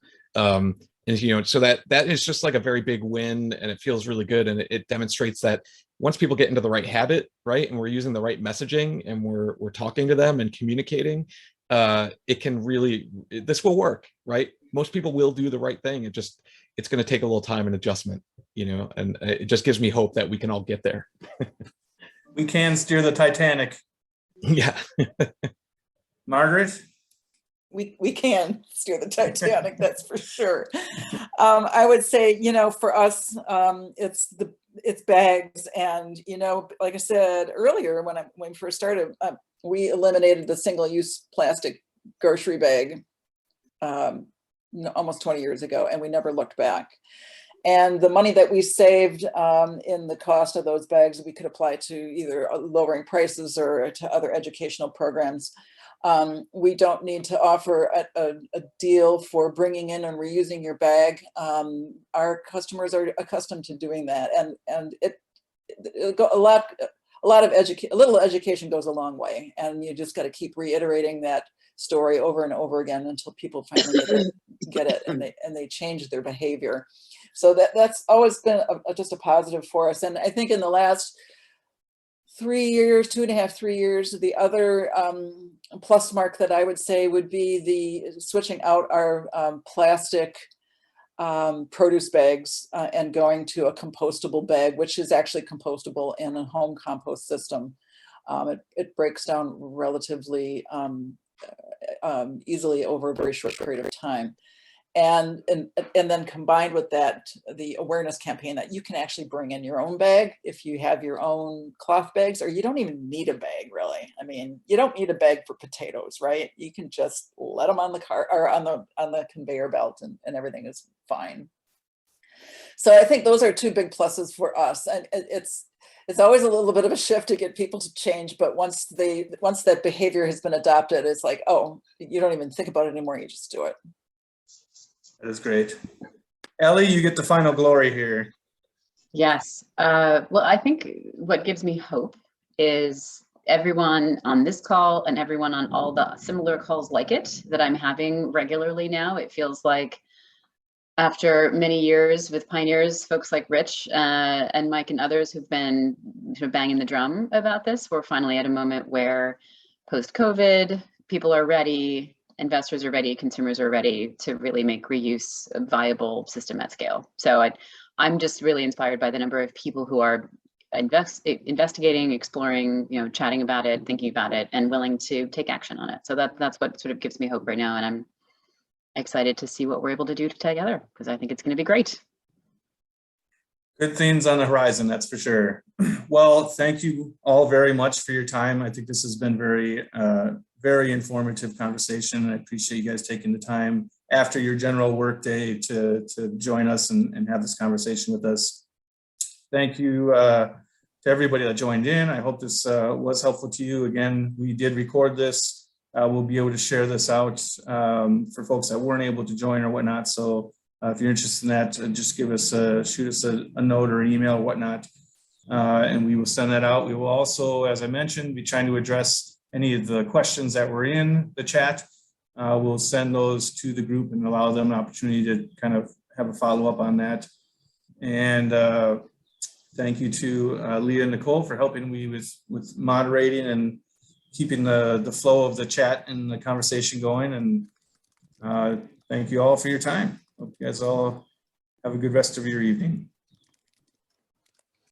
And so that is just like a very big win, and it feels really good, and it demonstrates that once people get into the right habit, right, and we're using the right messaging, and we're talking to them and communicating, this will work, right? Most people will do the right thing. It's going to take a little time and adjustment, and it just gives me hope that we can all get there. We can steer the Titanic. Yeah. Margaret? We can steer the Titanic, that's for sure. I would say, for us, it's bags, and like I said earlier, when we first started, we eliminated the single-use plastic grocery bag almost 20 years ago, and we never looked back. And the money that we saved in the cost of those bags, we could apply to either lowering prices or to other educational programs. We don't need to offer a deal for bringing in and reusing your bag. Our customers are accustomed to doing that, and a little education goes a long way, and you just got to keep reiterating that story over and over again until people finally get it and they change their behavior. So that's always been just a positive for us. And I think in the last 3 years, 2.5, 3 years, the other plus mark that I would say would be the switching out our plastic produce bags and going to a compostable bag, which is actually compostable in a home compost system. It breaks down relatively easily over a very short period of time. And then combined with that, the awareness campaign that you can actually bring in your own bag if you have your own cloth bags, or you don't even need a bag, really. I mean, you don't need a bag for potatoes, right? You can just let them on the car or on the conveyor belt, and everything is fine. So I think those are 2 big pluses for us. And it's always a little bit of a shift to get people to change, but once that behavior has been adopted, it's like, oh, you don't even think about it anymore, you just do it. That is great. Ellie, you get the final glory here. Yes. Well, I think what gives me hope is everyone on this call and everyone on all the similar calls like it that I'm having regularly now. It feels like after many years with pioneers, folks like Rich and Mike and others who've been sort of banging the drum about this, we're finally at a moment where post-COVID, people are ready, investors are ready, consumers are ready to really make reuse a viable system at scale. So I'm just really inspired by the number of people who are investigating, exploring, chatting about it, thinking about it, and willing to take action on it. So that's what sort of gives me hope right now. And I'm excited to see what we're able to do together, because I think it's going to be great. Good things on the horizon, that's for sure. Well, thank you all very much for your time. I think this has been very informative conversation. I appreciate you guys taking the time after your general work day to join us and have this conversation with us. Thank you to everybody that joined in. I hope this was helpful to you. Again, we did record this. We'll be able to share this out for folks that weren't able to join or whatnot. So if you're interested in that, just shoot us a note or an email or whatnot, and we will send that out. We will also, as I mentioned, be trying to address any of the questions that were in the chat. We'll send those to the group and allow them an opportunity to kind of have a follow-up on that. And thank you to Leah and Nicole for helping me with moderating and keeping the flow of the chat and the conversation going. And thank you all for your time. Hope you guys all have a good rest of your evening.